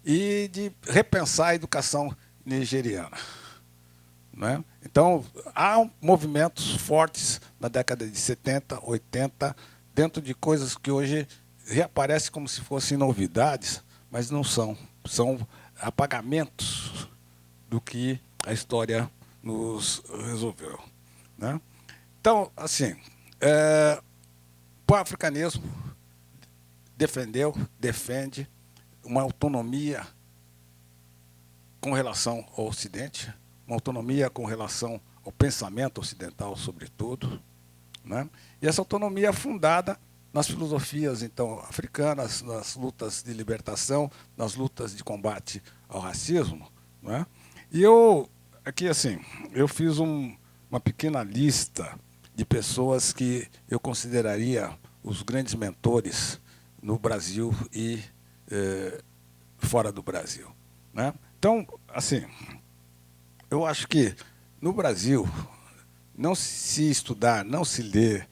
e de repensar a educação nigeriana. Né? Então, há movimentos fortes na década de 70, 80, dentro de coisas que hoje reaparecem como se fossem novidades, mas não são. São apagamentos do que a história nos resolveu. Né? Então, assim, o pan-africanismo defende uma autonomia com relação ao Ocidente, uma autonomia com relação ao pensamento ocidental, sobretudo, né? E essa autonomia é fundada nas filosofias, então, africanas, nas lutas de libertação, nas lutas de combate ao racismo, né? E eu, aqui, assim, eu fiz uma pequena lista de pessoas que eu consideraria os grandes mentores no Brasil e fora do Brasil, né? Então, assim, eu acho que no Brasil não se estudar, não se ler,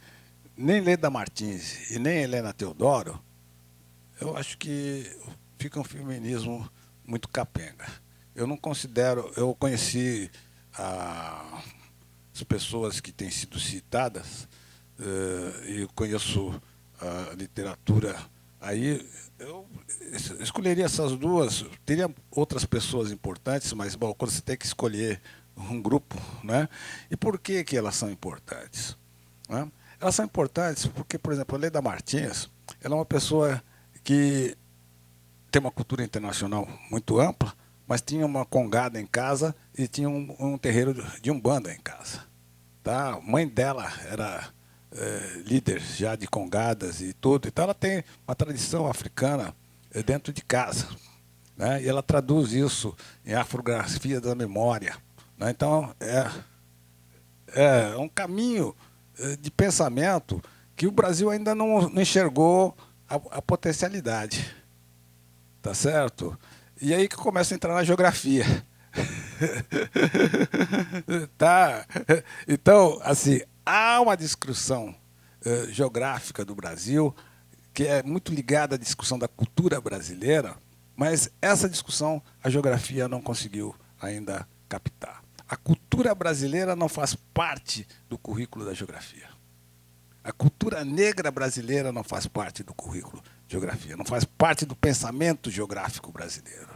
nem Leda Martins e nem Helena Teodoro, eu acho que fica um feminismo muito capenga. Eu não considero, eu conheci as pessoas que têm sido citadas, e conheço a literatura aí, eu escolheria essas duas. Teria outras pessoas importantes, mas bom, quando você tem que escolher um grupo, né? E por que elas são importantes? Né? Elas são importantes porque, por exemplo, a Leda Martins, ela é uma pessoa que tem uma cultura internacional muito ampla, mas tinha uma congada em casa e tinha um terreiro de umbanda em casa. Tá? A mãe dela era líder já de congadas e tudo, então ela tem uma tradição africana dentro de casa, né? E ela traduz isso em Afrografia da Memória, né? Então é um caminho de pensamento que o Brasil ainda não enxergou a potencialidade, tá certo? E aí que começa a entrar na geografia. Tá? Então, assim, há uma discussão geográfica do Brasil que é muito ligada à discussão da cultura brasileira, mas essa discussão a geografia não conseguiu ainda captar. A cultura brasileira não faz parte do currículo da geografia. A cultura negra brasileira não faz parte do currículo de geografia, não faz parte do pensamento geográfico brasileiro.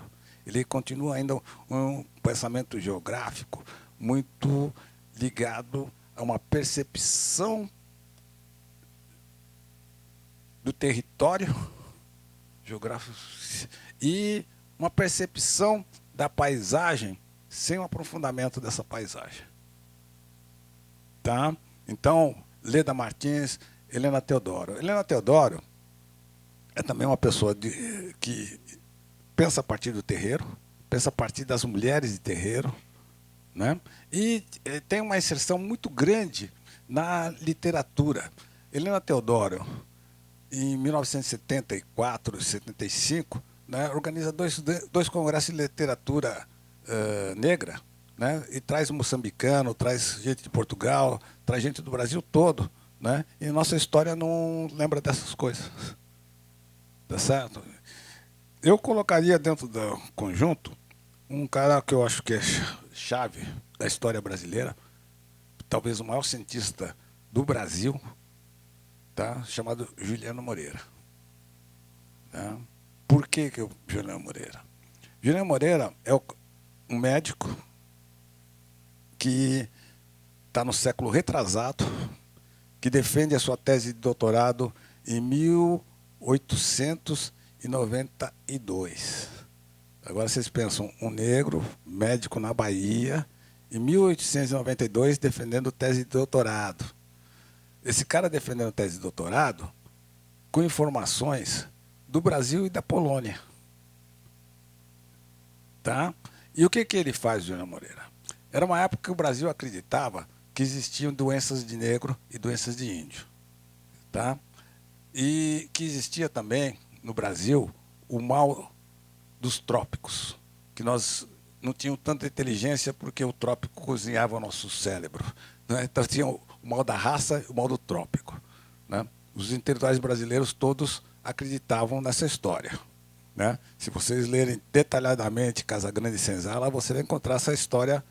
Ele continua ainda um pensamento geográfico muito ligado a uma percepção do território geográfico e uma percepção da paisagem sem um aprofundamento dessa paisagem. Tá? Então, Leda Martins, Helena Teodoro. Helena Teodoro é também uma pessoa que pensa a partir do terreiro, pensa a partir das mulheres de terreiro, né? E tem uma inserção muito grande na literatura. Helena Teodoro, em 1974, 75, né, organiza dois congressos de literatura negra, né, e traz moçambicano, traz gente de Portugal, traz gente do Brasil todo, né, e nossa história não lembra dessas coisas. Tá certo? Eu colocaria dentro do conjunto um cara que eu acho que é chave da história brasileira, talvez o maior cientista do Brasil, tá? Chamado Juliano Moreira. Tá? Por que o Juliano Moreira? Juliano Moreira é um médico que está no século retrasado, que defende a sua tese de doutorado em 1892. Agora vocês pensam, um negro, médico na Bahia, em 1892, defendendo tese de doutorado. Esse cara defendendo tese de doutorado com informações do Brasil e da Polônia. Tá? E o que ele faz, Juliano Moreira? Era uma época que o Brasil acreditava que existiam doenças de negro e doenças de índio. Tá? E que existia também, no Brasil, o mal dos trópicos, que nós não tínhamos tanta inteligência porque o trópico cozinhava o nosso cérebro. Né? Então tinha o mal da raça e o mal do trópico. Né? Os intelectuais brasileiros todos acreditavam nessa história. Né? Se vocês lerem detalhadamente Casagrande e Senzala, você vai encontrar essa história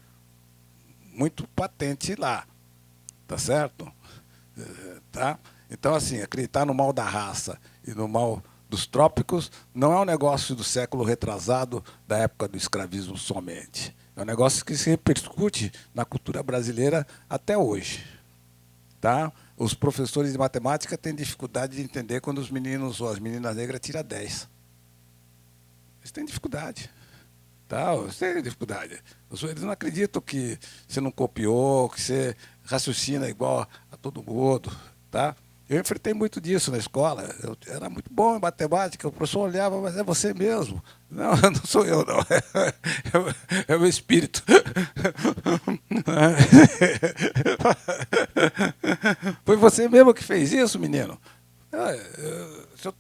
muito patente lá. Tá certo? Tá? Então, assim, acreditar no mal da raça e no mal dos trópicos não é um negócio do século retrasado, da época do escravismo somente. É um negócio que se repercute na cultura brasileira até hoje. Tá? Os professores de matemática têm dificuldade de entender quando os meninos ou as meninas negras tiram 10. Eles têm dificuldade. Tá? Eles têm dificuldade. Eles não acreditam que você não copiou, que você raciocina igual a todo mundo. Tá? Eu enfrentei muito disso na escola. Eu era muito bom em matemática. O professor olhava, mas é você mesmo. Não, não sou eu, não. É o meu espírito. Foi você mesmo que fez isso, menino? Eu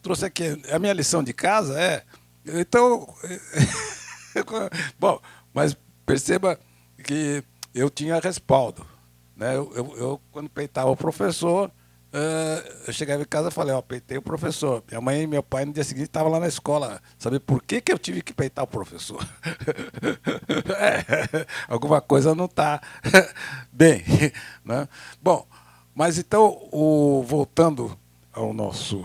trouxe aqui a minha lição de casa. Então, bom, mas perceba que eu tinha respaldo. Né? Eu, quando peitava o professor, eu chegava em casa e falei, peitei o professor. Minha mãe e meu pai no dia seguinte estavam lá na escola. Sabe por que eu tive que peitar o professor? Alguma coisa não está bem. Né? Bom, mas então, voltando ao nosso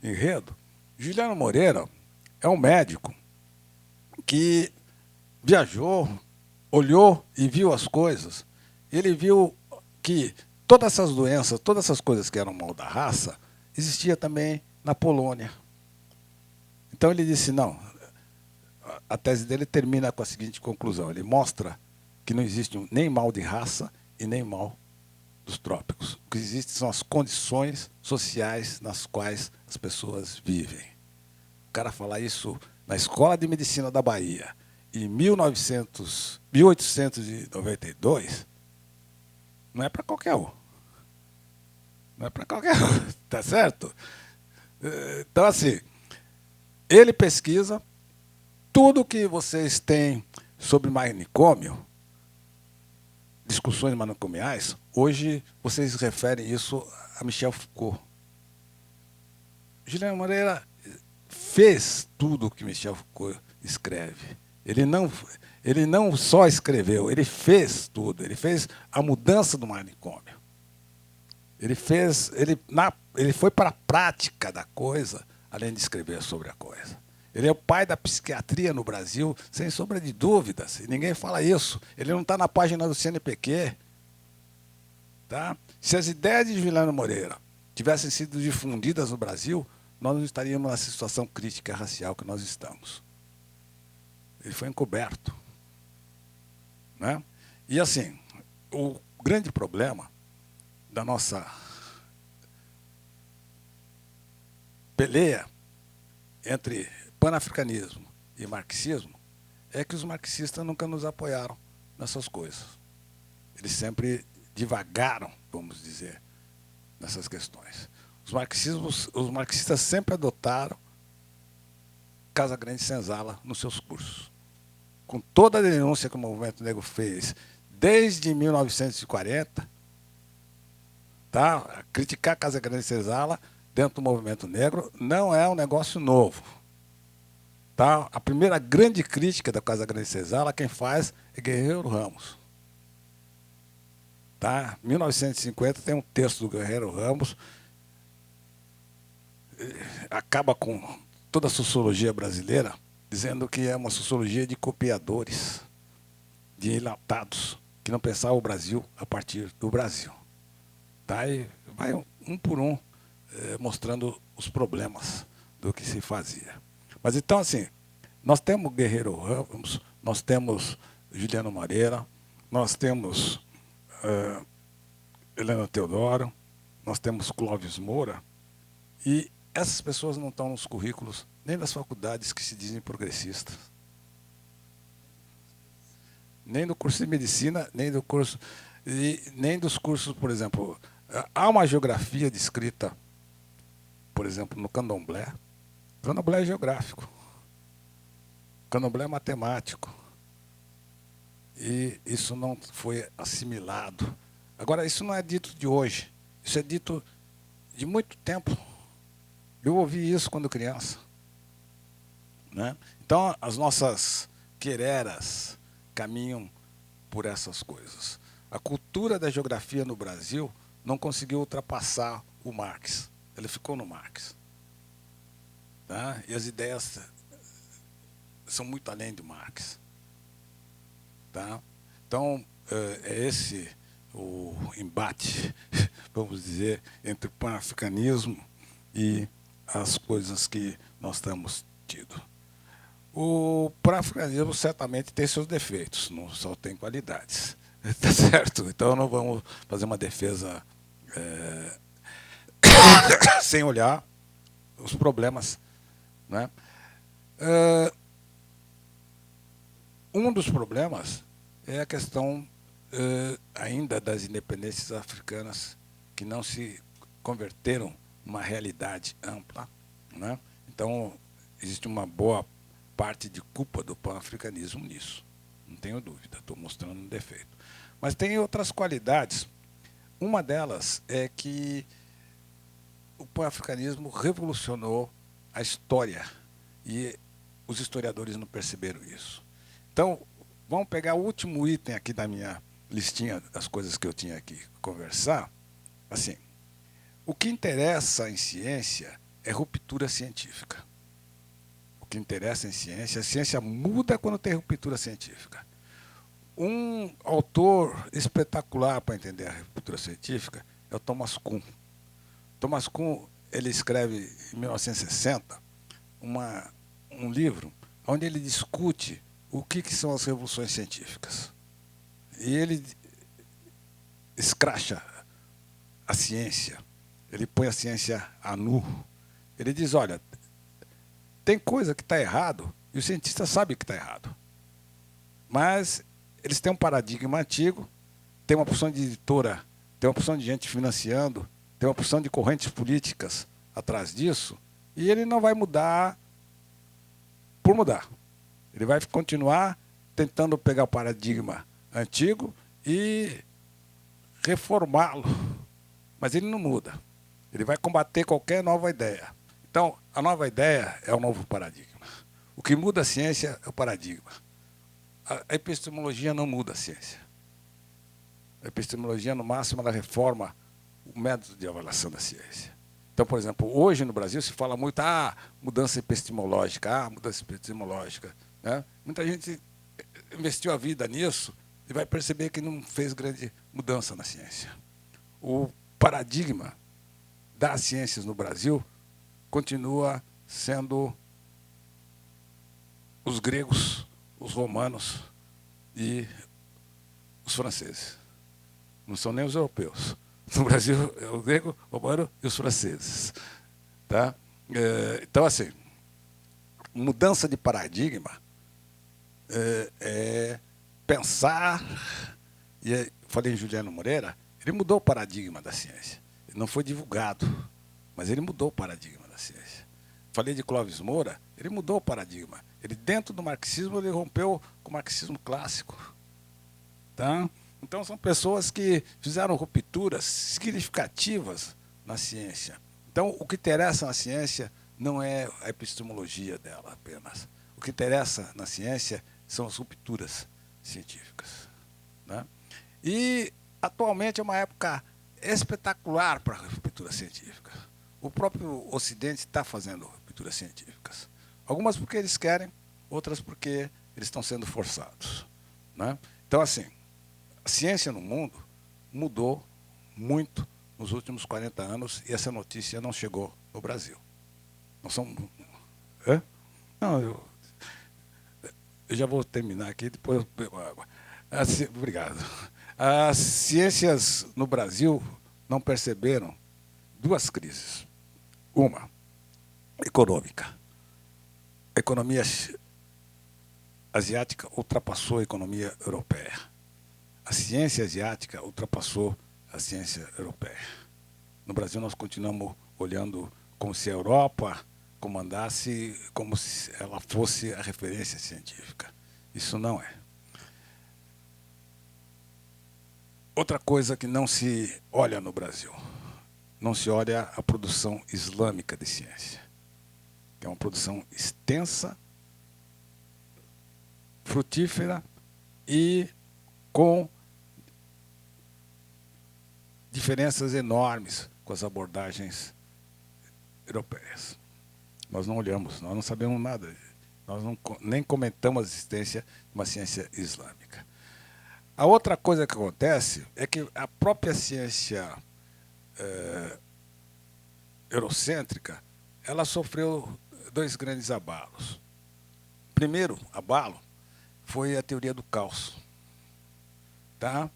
enredo, Juliano Moreira é um médico que viajou, olhou e viu as coisas. Ele viu que todas essas doenças, todas essas coisas que eram mal da raça, existia também na Polônia. Então ele disse, não, a tese dele termina com a seguinte conclusão, ele mostra que não existe nem mal de raça e nem mal dos trópicos. O que existe são as condições sociais nas quais as pessoas vivem. O cara falar isso na Escola de Medicina da Bahia, em 1892, não é para qualquer um. Não é para qualquer um, tá certo? Então, assim, ele pesquisa tudo que vocês têm sobre manicômio, discussões manicomiais, hoje vocês referem isso a Michel Foucault. Juliano Moreira fez tudo o que Michel Foucault escreve. Ele não só escreveu, ele fez tudo. Ele fez a mudança do manicômio. Ele foi para a prática da coisa, além de escrever sobre a coisa. Ele é o pai da psiquiatria no Brasil, sem sombra de dúvidas. E ninguém fala isso. Ele não está na página do CNPq. Tá? Se as ideias de Juliano Moreira tivessem sido difundidas no Brasil, nós não estaríamos na situação crítica racial que nós estamos. Ele foi encoberto. Né? E assim, o grande problema da nossa peleia entre panafricanismo e marxismo é que os marxistas nunca nos apoiaram nessas coisas. Eles sempre divagaram, vamos dizer, nessas questões. Os marxistas sempre adotaram Casa Grande Senzala nos seus cursos. Com toda a denúncia que o movimento negro fez desde 1940, tá? Criticar Casa Grande Senzala dentro do movimento negro não é um negócio novo. Tá? A primeira grande crítica da Casa Grande Senzala, quem faz é Guerreiro Ramos. Tá? 1950 tem um texto do Guerreiro Ramos, acaba com toda a sociologia brasileira, dizendo que é uma sociologia de copiadores, de enlatados, que não pensavam o Brasil a partir do Brasil. Tá? E vai um por um mostrando os problemas do que se fazia. Mas então, assim, nós temos Guerreiro Ramos, nós temos Juliano Moreira, nós temos Helena Teodoro, nós temos Clóvis Moura, e essas pessoas não estão nos currículos nem das faculdades que se dizem progressistas. Nem do curso de medicina, nem do curso, nem dos cursos, por exemplo, há uma geografia descrita, por exemplo, no candomblé. O candomblé é geográfico. O candomblé é matemático. E isso não foi assimilado. Agora, isso não é dito de hoje. Isso é dito de muito tempo. Eu ouvi isso quando criança. Né? Então, as nossas quereras caminham por essas coisas. A cultura da geografia no Brasil não conseguiu ultrapassar o Marx. Ele ficou no Marx. Tá? E as ideias são muito além do Marx. Tá? Então, é esse o embate, vamos dizer, entre o panafricanismo e as coisas que nós temos tido. O panafricanismo certamente tem seus defeitos, não só tem qualidades. Tá certo? Então, não vamos fazer uma defesa sem olhar os problemas. Né? Um dos problemas é a questão ainda das independências africanas que não se converteram numa realidade ampla. Né? Então, existe uma boa parte de culpa do panafricanismo nisso. Não tenho dúvida, estou mostrando um defeito. Mas tem outras qualidades. Uma delas é que o panafricanismo revolucionou a história e os historiadores não perceberam isso. Então, vamos pegar o último item aqui da minha listinha das coisas que eu tinha aqui conversar. Assim, o que interessa em ciência é ruptura científica. O que interessa em ciência, a ciência muda quando tem ruptura científica. Um autor espetacular para entender a ruptura científica é o Thomas Kuhn. Thomas Kuhn, ele escreve em 1960 um livro onde ele discute o que são as revoluções científicas. E ele escracha a ciência, ele põe a ciência a nu. Ele diz, olha, tem coisa que está errado e os cientistas sabem que está errado. Mas eles têm um paradigma antigo, tem uma porção de editora, tem uma porção de gente financiando, tem uma porção de correntes políticas atrás disso, e ele não vai mudar por mudar. Ele vai continuar tentando pegar o paradigma antigo e reformá-lo. Mas ele não muda. Ele vai combater qualquer nova ideia. Então, a nova ideia é o novo paradigma. O que muda a ciência é o paradigma. A epistemologia não muda a ciência. A epistemologia, no máximo, ela reforma o método de avaliação da ciência. Então, por exemplo, hoje no Brasil se fala muito mudança epistemológica, mudança epistemológica. Né? Muita gente investiu a vida nisso e vai perceber que não fez grande mudança na ciência. O paradigma das ciências no Brasil continua sendo os gregos, os romanos e os franceses. Não são nem os europeus. No Brasil é o grego, o romano e os franceses. Tá? Então, assim, mudança de paradigma é pensar, e falei em Juliano Moreira, ele mudou o paradigma da ciência. Ele não foi divulgado, mas ele mudou o paradigma da ciência. Falei de Clóvis Moura, ele mudou o paradigma. Ele, dentro do marxismo, ele rompeu com o marxismo clássico. Tá? Então, são pessoas que fizeram rupturas significativas na ciência. Então, o que interessa na ciência não é a epistemologia dela apenas. O que interessa na ciência são as rupturas científicas. Né? E, atualmente, é uma época espetacular para a ruptura científica. O próprio Ocidente está fazendo rupturas científicas. Algumas porque eles querem, outras porque eles estão sendo forçados. Né? Então, assim, a ciência no mundo mudou muito nos últimos 40 anos e essa notícia não chegou no Brasil. Nós somos... Hã? Não, eu já vou terminar aqui, depois eu bebo água. Obrigado. As ciências no Brasil não perceberam duas crises. Uma, econômica. A economia asiática ultrapassou a economia europeia. A ciência asiática ultrapassou a ciência europeia. No Brasil, nós continuamos olhando como se a Europa comandasse, como se ela fosse a referência científica. Isso não é. Outra coisa que não se olha no Brasil, não se olha a produção islâmica de ciência, que é uma produção extensa, frutífera e com diferenças enormes com as abordagens europeias. Nós não olhamos, nós não sabemos nada, nós nem comentamos a existência de uma ciência islâmica. A outra coisa que acontece é que a própria ciência eurocêntrica, ela sofreu dois grandes abalos. O primeiro abalo foi a teoria do caos. Tá?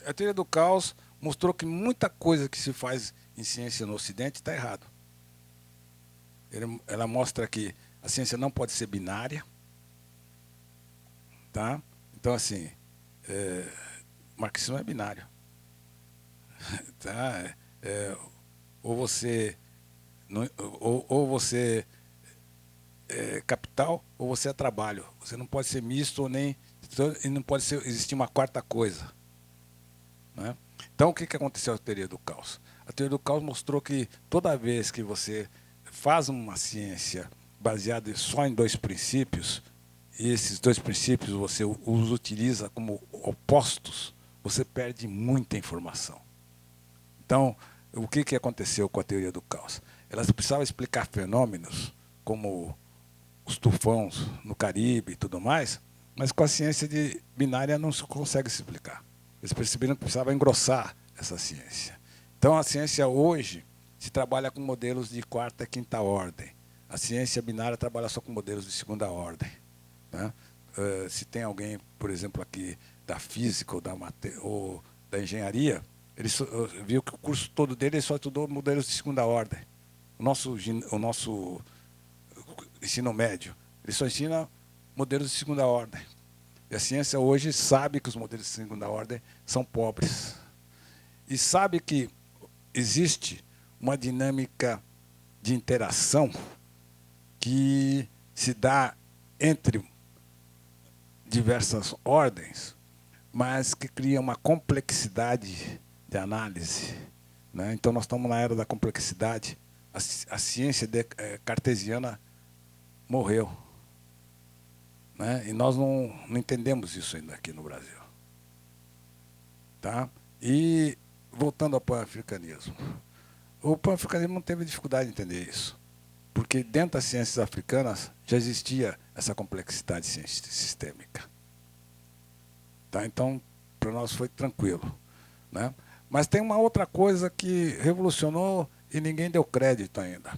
A teoria do caos mostrou que muita coisa que se faz em ciência no Ocidente está errado. Ela mostra que a ciência não pode ser binária. Tá? Então, assim, o marxismo é binário. Tá? Ou você é capital ou você é trabalho. Você não pode ser misto e não pode existir uma quarta coisa. Né? Então, o que aconteceu com a teoria do caos? A teoria do caos mostrou que toda vez que você faz uma ciência baseada só em dois princípios, e esses dois princípios você os utiliza como opostos, você perde muita informação. Então, o que aconteceu com a teoria do caos? Elas precisavam explicar fenômenos como os tufões no Caribe e tudo mais, mas com a ciência binária não se consegue se explicar. Eles perceberam que precisava engrossar essa ciência. Então, a ciência hoje se trabalha com modelos de quarta e quinta ordem. A ciência binária trabalha só com modelos de segunda ordem. Né? Se tem alguém, por exemplo, aqui da física ou da engenharia, ele viu que o curso todo dele só estudou modelos de segunda ordem. O nosso ensino médio, ele só ensina modelos de segunda ordem. E a ciência hoje sabe que os modelos de segunda ordem são pobres. E sabe que existe uma dinâmica de interação que se dá entre diversas ordens, mas que cria uma complexidade de análise, né? Então, nós estamos na era da complexidade. A ciência cartesiana morreu, né? E nós não entendemos isso ainda aqui no Brasil. Tá? E, voltando ao pan-africanismo, o pan-africanismo não teve dificuldade de entender isso, porque dentro das ciências africanas já existia essa complexidade sistêmica. Tá? Então, para nós foi tranquilo, né? Mas tem uma outra coisa que revolucionou e ninguém deu crédito ainda.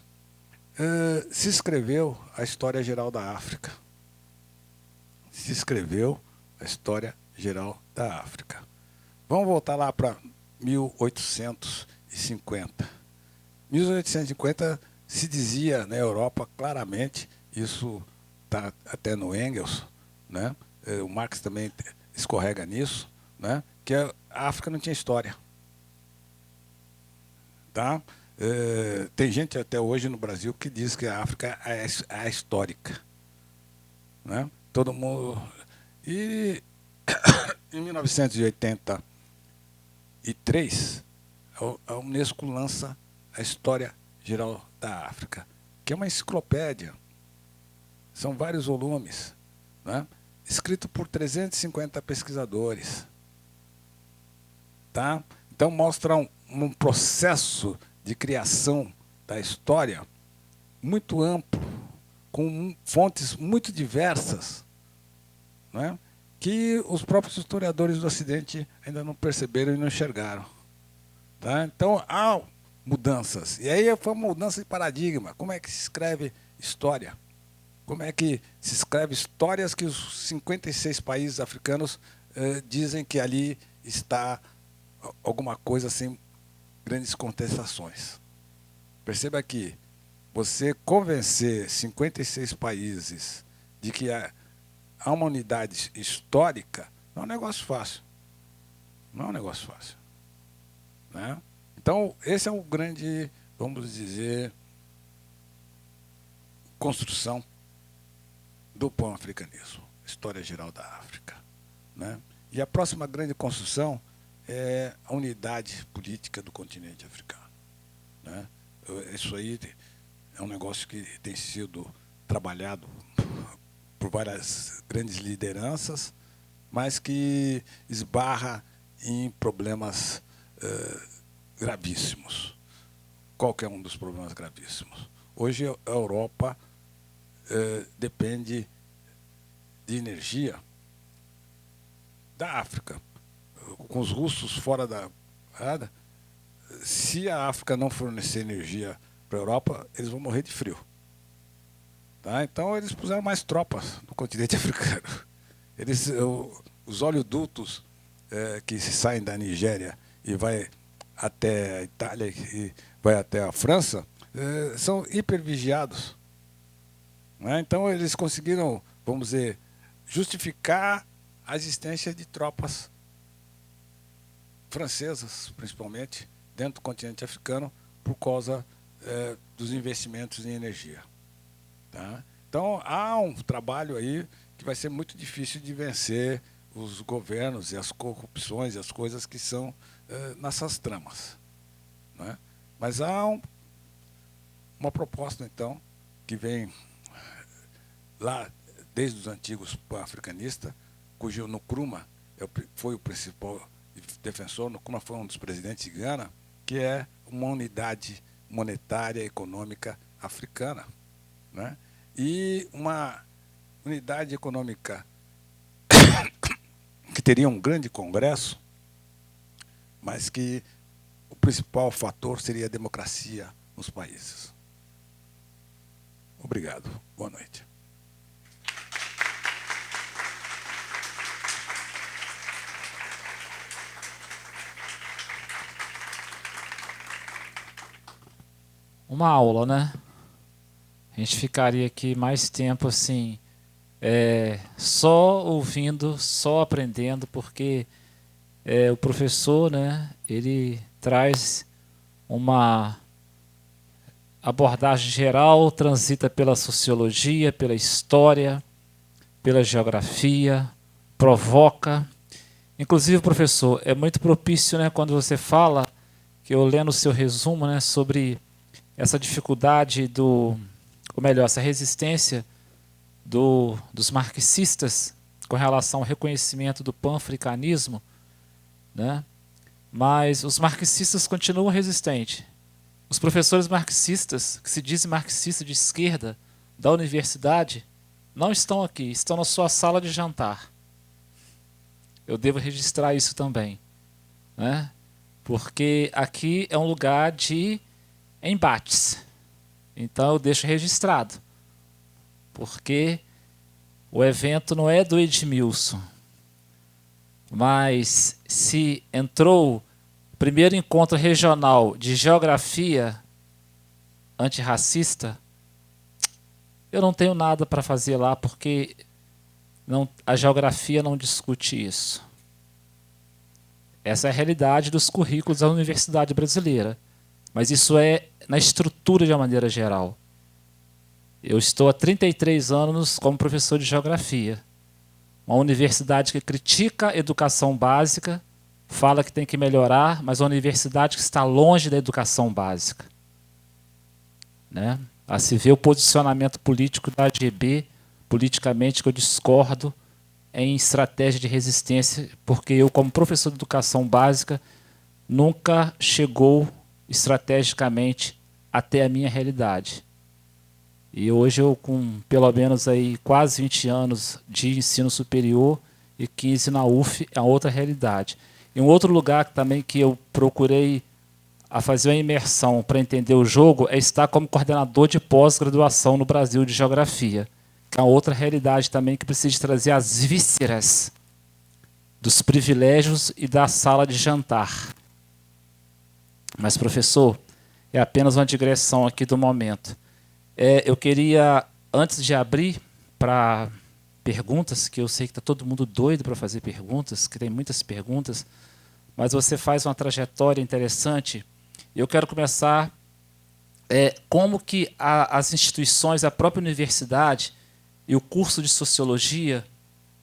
Se escreveu a História Geral da África. Se escreveu a História Geral da África. Vamos voltar lá para 1850. 1850 se dizia na Europa claramente, isso está até no Engels, né? O Marx também escorrega nisso, né? Que a África não tinha história. Tá? Tem gente até hoje no Brasil que diz que a África é histórica, né? Todo mundo. E em 1983, a Unesco lança a História Geral da África, que é uma enciclopédia. São vários volumes, né? Escrito por 350 pesquisadores. Tá? Então, mostra um processo de criação da história muito amplo, com fontes muito diversas, né? Que os próprios historiadores do Ocidente ainda não perceberam e não enxergaram. Tá? Então, há mudanças. E aí foi uma mudança de paradigma. Como é que se escreve história? Como é que se escreve histórias que os 56 países africanos dizem que ali está alguma coisa sem grandes contestações. Perceba que você convencer 56 países de que há uma unidade histórica não é um negócio fácil. Não é um negócio fácil, né? Então, esse é um grande, vamos dizer, construção do pan-africanismo, História Geral da África, né? E a próxima grande construção é a unidade política do continente africano, né? Isso aí é um negócio que tem sido trabalhado por várias grandes lideranças, mas que esbarra em problemas gravíssimos. Qual que é um dos problemas gravíssimos? Hoje a Europa depende de energia da África. Com os russos fora da... Se a África não fornecer energia para a Europa, eles vão morrer de frio. Tá? Então, eles puseram mais tropas no continente africano. Os oleodutos que saem da Nigéria e vai até a Itália e vai até a França são hipervigiados. Né? Então, eles conseguiram, vamos dizer, justificar a existência de tropas francesas, principalmente, dentro do continente africano, por causa dos investimentos em energia. Tá? Então, há um trabalho aí que vai ser muito difícil de vencer os governos e as corrupções e as coisas que são nessas tramas. Né? Mas há uma proposta, então, que vem lá desde os antigos pan-africanistas, cujo Nkrumah foi o principal defensor, Nkrumah foi um dos presidentes de Gana, que é uma unidade monetária e econômica africana, né? E uma unidade econômica que teria um grande congresso, mas que o principal fator seria a democracia nos países. Obrigado. Boa noite. Uma aula, né? A gente ficaria aqui mais tempo assim, só ouvindo, só aprendendo, porque o professor, né, ele traz uma abordagem geral, transita pela sociologia, pela história, pela geografia, provoca Inclusive, professor, é muito propício, né, quando você fala, que eu lendo o seu resumo, né, sobre essa dificuldade ou melhor, essa resistência dos marxistas com relação ao reconhecimento do panafricanismo, né? Mas os marxistas continuam resistentes. Os professores marxistas, que se dizem marxistas de esquerda, da universidade, não estão aqui, estão na sua sala de jantar. Eu devo registrar isso também, né? Porque aqui é um lugar de embates. Então eu deixo registrado. Porque o evento não é do Edmilson, mas se entrou o primeiro encontro regional de geografia antirracista, eu não tenho nada para fazer lá, porque a geografia não discute isso. Essa é a realidade dos currículos da universidade brasileira. Mas isso é na estrutura de uma maneira geral. Eu estou há 33 anos como professor de geografia. Uma universidade que critica a educação básica, fala que tem que melhorar, mas uma universidade que está longe da educação básica, né? A se vê o posicionamento político da AGB, politicamente, que eu discordo, em estratégia de resistência, porque eu, como professor de educação básica, nunca chegou estrategicamente até a minha realidade. E hoje eu, com pelo menos aí quase 20 anos de ensino superior e 15 na UF, é outra realidade. E um outro lugar também que eu procurei a fazer uma imersão para entender o jogo é estar como coordenador de pós-graduação no Brasil de Geografia, que é outra realidade também que precisa trazer as vísceras dos privilégios e da sala de jantar. Mas, professor, é apenas uma digressão aqui do momento. Eu queria, antes de abrir para perguntas, que eu sei que está todo mundo doido para fazer perguntas, que tem muitas perguntas, mas você faz uma trajetória interessante. Eu quero começar como que as instituições, a própria universidade e o curso de sociologia,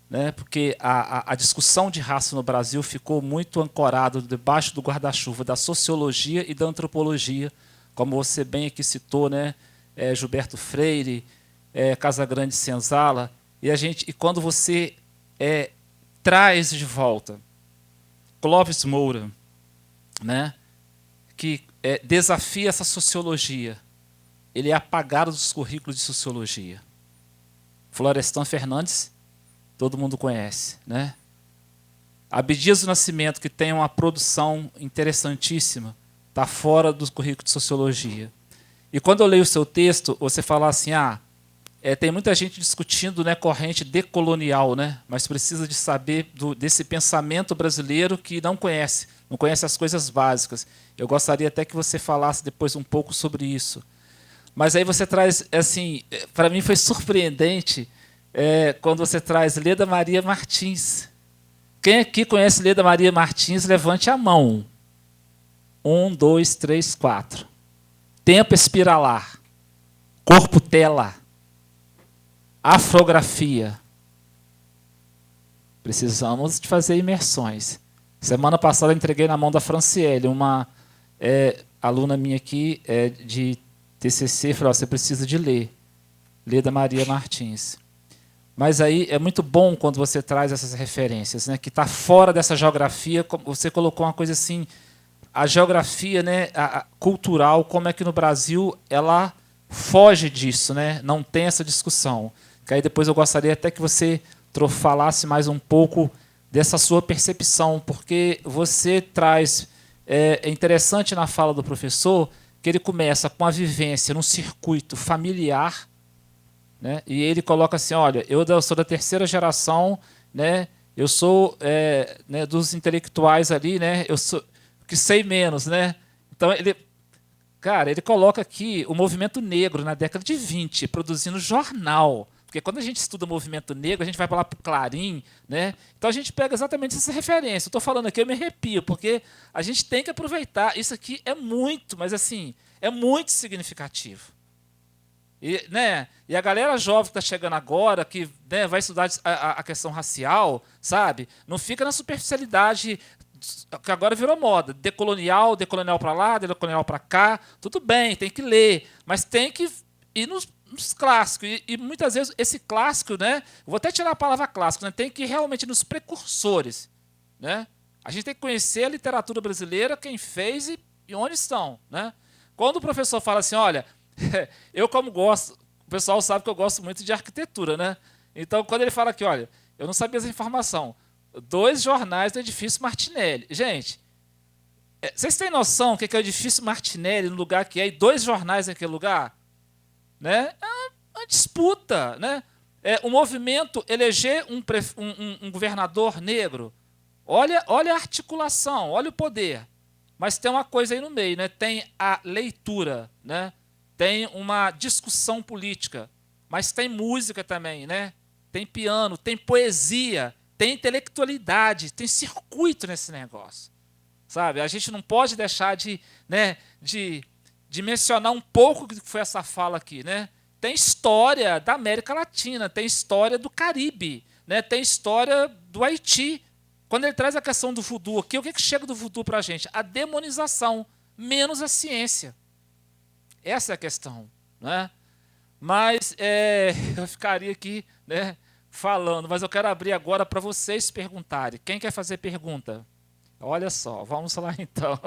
né, porque a discussão de raça no Brasil ficou muito ancorado debaixo do guarda-chuva da sociologia e da antropologia, como você bem aqui citou, né, Gilberto Freire, Casagrande Senzala, e quando você traz de volta Clóvis Moura, né, que desafia essa sociologia, ele é apagado dos currículos de sociologia. Florestan Fernandes, todo mundo conhece, né? Abdias do Nascimento, que tem uma produção interessantíssima, está fora do currículo de sociologia. E quando eu leio o seu texto, você fala assim, tem muita gente discutindo, né, corrente decolonial, né, mas precisa de saber desse pensamento brasileiro que não conhece as coisas básicas. Eu gostaria até que você falasse depois um pouco sobre isso. Mas aí você traz, assim, para mim foi surpreendente quando você traz Leda Maria Martins. Quem aqui conhece Leda Maria Martins, levante a mão. 1, 2, 3, 4. Tempo espiralar. Corpo tela. Afrografia. Precisamos de fazer imersões. Semana passada eu entreguei na mão da Franciele, uma aluna minha aqui de TCC, falou, você precisa de ler. Leda Maria Martins. Mas aí é muito bom quando você traz essas referências, né, que está fora dessa geografia. Você colocou uma coisa assim, a geografia, né, cultural, como é que no Brasil ela foge disso, né, não tem essa discussão. Que aí depois eu gostaria até que você falasse mais um pouco dessa sua percepção, porque você traz, é interessante na fala do professor, que ele começa com a vivência num circuito familiar, né, e ele coloca assim, olha, eu sou da terceira geração, né, eu sou né, dos intelectuais ali, né, eu sou que sei menos, né? Então ele coloca aqui o movimento negro na década de 20, produzindo jornal. Porque quando a gente estuda o movimento negro, a gente vai para lá para o Clarim, né? Então a gente pega exatamente essa referência. Eu estou falando aqui, eu me arrepio, porque a gente tem que aproveitar. Isso aqui é muito, mas assim, é muito significativo. E, né, e a galera jovem que está chegando agora, que, né, vai estudar a questão racial, sabe? Não fica na superficialidade, que agora virou moda. Decolonial para lá, decolonial para cá. Tudo bem, tem que ler, mas tem que ir nos clássicos. E muitas vezes esse clássico, né? Vou até tirar a palavra clássico, né? Tem que ir realmente nos precursores, né? A gente tem que conhecer a literatura brasileira, quem fez e onde estão, né? Quando o professor fala assim, olha, eu como gosto, o pessoal sabe que eu gosto muito de arquitetura, né? Então, quando ele fala aqui, olha, eu não sabia essa informação, 2 jornais do edifício Martinelli. Gente, vocês têm noção do que é o edifício Martinelli no lugar que é e 2 jornais naquele lugar? Né? É uma disputa, né? O movimento eleger um governador negro. Olha a articulação, olha o poder. Mas tem uma coisa aí no meio, né? Tem a leitura, né? Tem uma discussão política, mas tem música também, né? Tem piano, tem poesia, tem intelectualidade, tem circuito nesse negócio, sabe? A gente não pode deixar né, de mencionar um pouco do que foi essa fala aqui, né? Tem história da América Latina, tem história do Caribe, né? Tem história do Haiti. Quando ele traz a questão do voodoo aqui, o que chega do voodoo para a gente? A demonização, menos a ciência. Essa é a questão, né? Mas eu ficaria aqui, né, falando, mas eu quero abrir agora para vocês perguntarem. Quem quer fazer pergunta? Olha só, vamos lá então.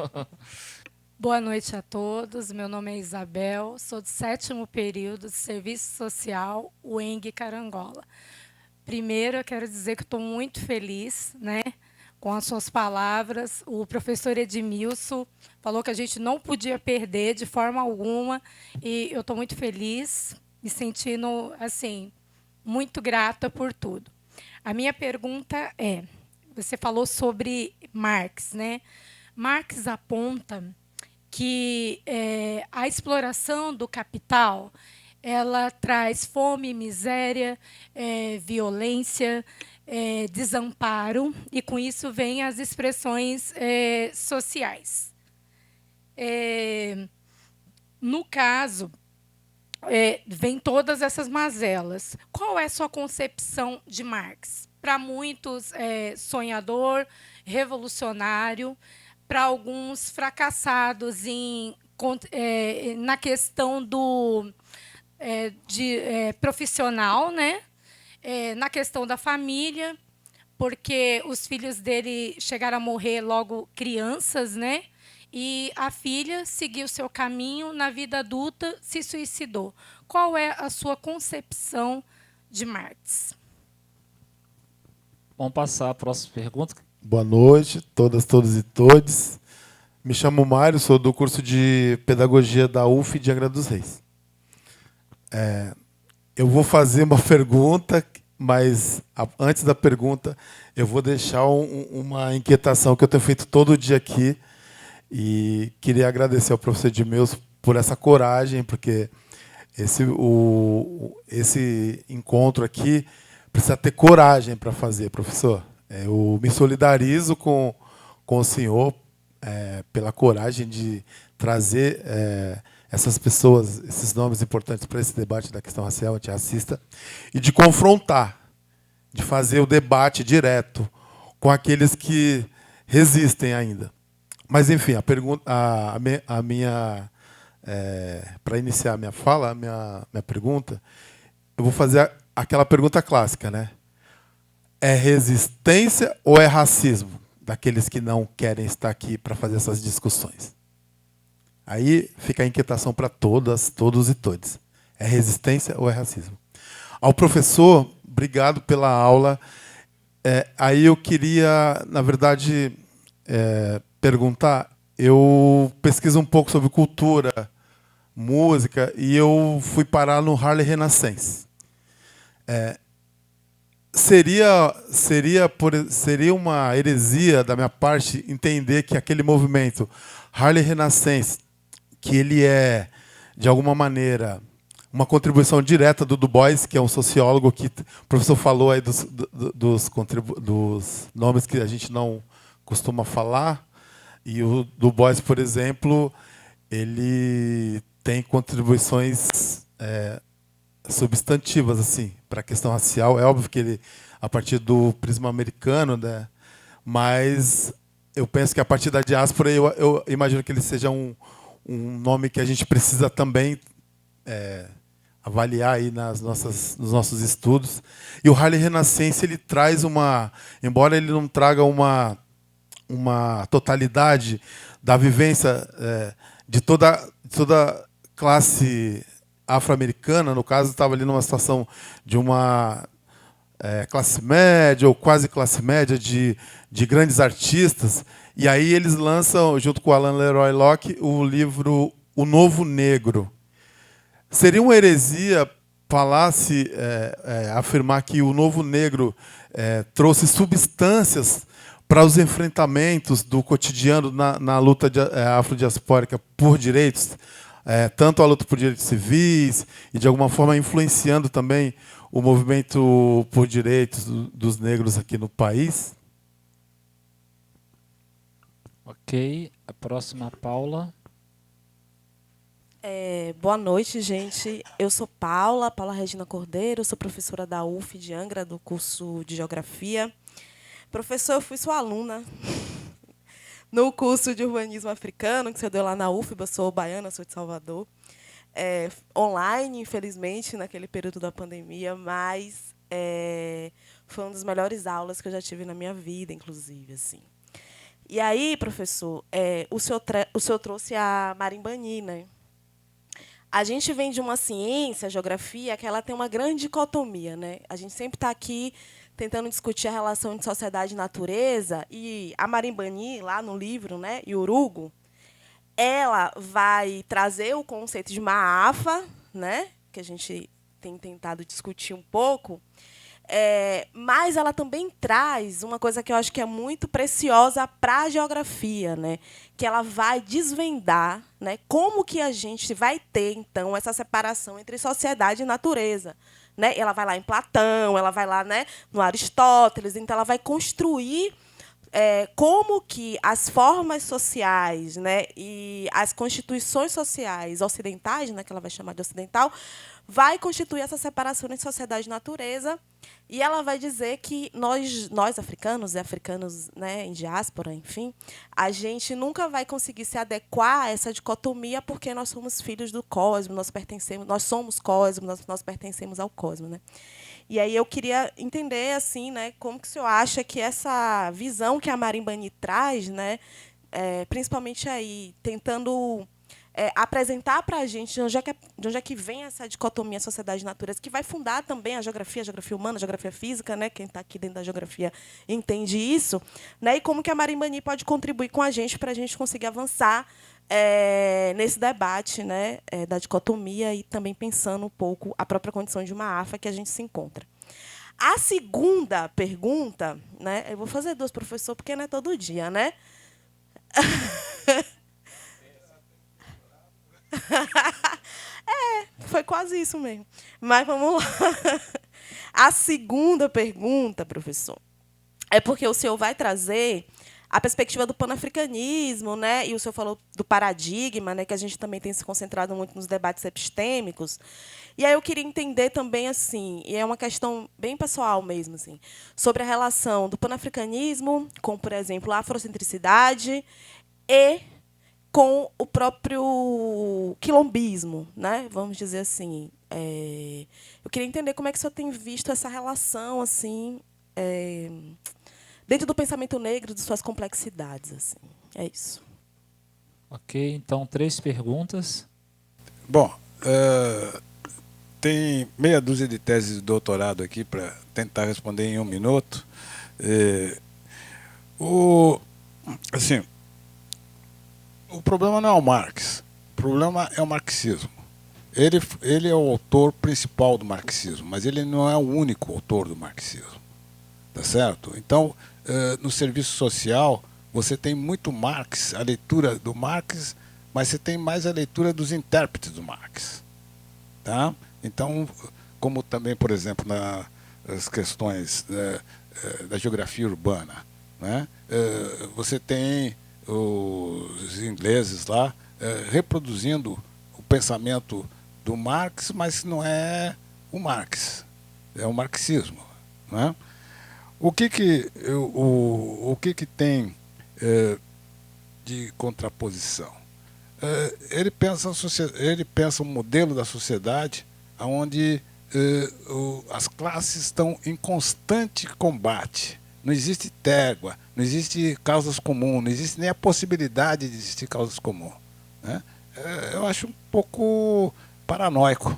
Boa noite a todos, meu nome é Isabel, sou do 7º período de Serviço Social, UENG Carangola. Primeiro, eu quero dizer que estou muito feliz, né, com as suas palavras. O professor Edmilson falou que a gente não podia perder de forma alguma, e eu estou muito feliz, me sentindo assim, muito grata por tudo. A minha pergunta é, você falou sobre Marx, né? Marx aponta que a exploração do capital ela traz fome, miséria, violência, desamparo, e com isso vem as expressões sociais. No caso, vem todas essas mazelas. Qual é a sua concepção de Marx? Para muitos, sonhador, revolucionário, para alguns fracassados na questão do profissional, né? Na questão da família, porque os filhos dele chegaram a morrer logo crianças, né? E a filha seguiu seu caminho, na vida adulta se suicidou. Qual é a sua concepção de Marx? Vamos passar a próxima pergunta. Boa noite, todas, todos e todes. Me chamo Mário, sou do curso de Pedagogia da UF de Angra dos Reis. Eu vou fazer uma pergunta, mas antes da pergunta eu vou deixar uma inquietação que eu tenho feito todo dia aqui, e queria agradecer ao professor Edmilson por essa coragem, porque esse encontro aqui precisa ter coragem para fazer, professor. Eu me solidarizo com o senhor pela coragem de trazer essas pessoas, esses nomes importantes para esse debate da questão racial, antirracista, e de confrontar, de fazer o debate direto com aqueles que resistem ainda. Mas, enfim, para iniciar a minha fala, a minha pergunta, eu vou fazer aquela pergunta clássica, né? É resistência ou é racismo daqueles que não querem estar aqui para fazer essas discussões? Aí fica a inquietação para todas, todos e todes. É resistência ou é racismo? Ao professor, obrigado pela aula. Aí eu queria, na verdade, perguntar, eu pesquiso um pouco sobre cultura, música, e eu fui parar no Harley Renaissance. Seria uma heresia da minha parte entender que aquele movimento Harley Renaissance, que ele é, de alguma maneira, uma contribuição direta do Du Bois, que é um sociólogo que o professor falou aí dos nomes que a gente não costuma falar, e o Du Bois, por exemplo, ele tem contribuições substantivas assim para a questão racial. É óbvio que ele, a partir do prisma americano, né? Mas eu penso que a partir da diáspora eu imagino que ele seja um nome que a gente precisa também avaliar aí nos nossos estudos. E o Harlem Renascense ele traz embora ele não traga uma totalidade da vivência de toda classe afro-americana, no caso, estava ali numa situação de uma classe média ou quase classe média de grandes artistas, e aí eles lançam, junto com o Alain Leroy Locke, o livro O Novo Negro. Seria uma heresia afirmar que o Novo Negro trouxe substâncias para os enfrentamentos do cotidiano na luta afrodiaspórica por direitos, tanto a luta por direitos civis e, de alguma forma, influenciando também o movimento por direitos dos negros aqui no país? Ok. A próxima, Paula. Boa noite, gente. Eu sou Paula Regina Cordeiro, sou professora da UF de Angra, do curso de Geografia. Professor, eu fui sua aluna no curso de Urbanismo Africano, que você deu lá na UF. Eu sou baiana, sou de Salvador. Online, infelizmente, naquele período da pandemia, mas foi uma das melhores aulas que eu já tive na minha vida, inclusive. Assim. E aí, professor, o senhor trouxe a Marimbani, né? A gente vem de uma ciência, a geografia, que ela tem uma grande dicotomia, né? A gente sempre está aqui tentando discutir a relação de sociedade e natureza, e a Marimbani, lá no livro, né, Yurugu, ela vai trazer o conceito de Maafa, né, que a gente tem tentado discutir um pouco, mas ela também traz uma coisa que eu acho que é muito preciosa para a geografia, né? Que ela vai desvendar, né, como que a gente vai ter, então, essa separação entre sociedade e natureza. Né? Ela vai lá em Platão, ela vai lá, né, no Aristóteles, então ela vai construir como que as formas sociais, né, e as constituições sociais ocidentais, né, que ela vai chamar de ocidental, vai constituir essa separação entre sociedade e natureza, e ela vai dizer que nós africanos e africanos, né, em diáspora, enfim, a gente nunca vai conseguir se adequar a essa dicotomia porque nós somos filhos do cosmos, nós somos cosmos, nós pertencemos ao cosmos, né? E aí eu queria entender assim, né, como que o senhor acha que essa visão que a Marimbani traz, né, principalmente aí tentando apresentar para a gente de onde é que vem essa dicotomia sociedade e natureza, que vai fundar também a geografia humana, a geografia física, né? Quem está aqui dentro da geografia entende isso, né? E como que a Marimbani pode contribuir com a gente para a gente conseguir avançar nesse debate, né, da dicotomia, e também pensando um pouco a própria condição de uma AFA que a gente se encontra. A segunda pergunta, né? Eu vou fazer duas, professor, porque não é todo dia, né? Foi quase isso mesmo. Mas vamos lá. A segunda pergunta, professor, é porque o senhor vai trazer a perspectiva do panafricanismo, né? E o senhor falou do paradigma, né? Que a gente também tem se concentrado muito nos debates epistêmicos. E aí eu queria entender também, assim, e é uma questão bem pessoal mesmo, assim, sobre a relação do panafricanismo com, por exemplo, a afrocentricidade e com o próprio quilombismo, né? Vamos dizer assim. Eu queria entender como é que o senhor tem visto essa relação, assim, dentro do pensamento negro, de suas complexidades, assim. É isso. Ok, então 3 perguntas. Bom, tem meia dúzia de teses de doutorado aqui para tentar responder em 1 minuto. Assim, o problema não é o Marx, o problema é o marxismo. Ele é o autor principal do marxismo, mas ele não é o único autor do marxismo. Tá certo? Então, no serviço social, você tem muito Marx, a leitura do Marx, mas você tem mais a leitura dos intérpretes do Marx. Tá? Então, como também, por exemplo, nas questões da geografia urbana, né? Você tem os ingleses lá reproduzindo o pensamento do Marx, mas não é o Marx, é o marxismo, né? O que que tem de contraposição? Ele pensa um modelo da sociedade onde as classes estão em constante combate. Não existe trégua, não existe causas comuns, não existe nem a possibilidade de existir causas comuns, né? Eu acho um pouco paranoico,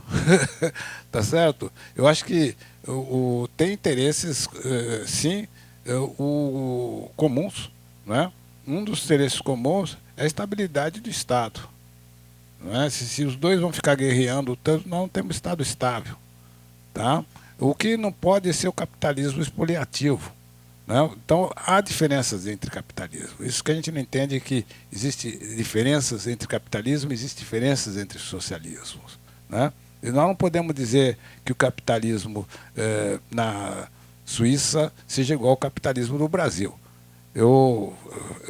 tá certo? Eu acho que tem interesses, sim, comuns, né? Um dos interesses comuns é a estabilidade do Estado, não é? Se os dois vão ficar guerreando, não temos Estado estável, tá? O que não pode ser o capitalismo expoliativo, né? Então, há diferenças entre capitalismo. Isso que a gente não entende, que existem diferenças entre capitalismo, existem diferenças entre socialismos, né? E nós não podemos dizer que o capitalismo na Suíça seja igual ao capitalismo no Brasil. Eu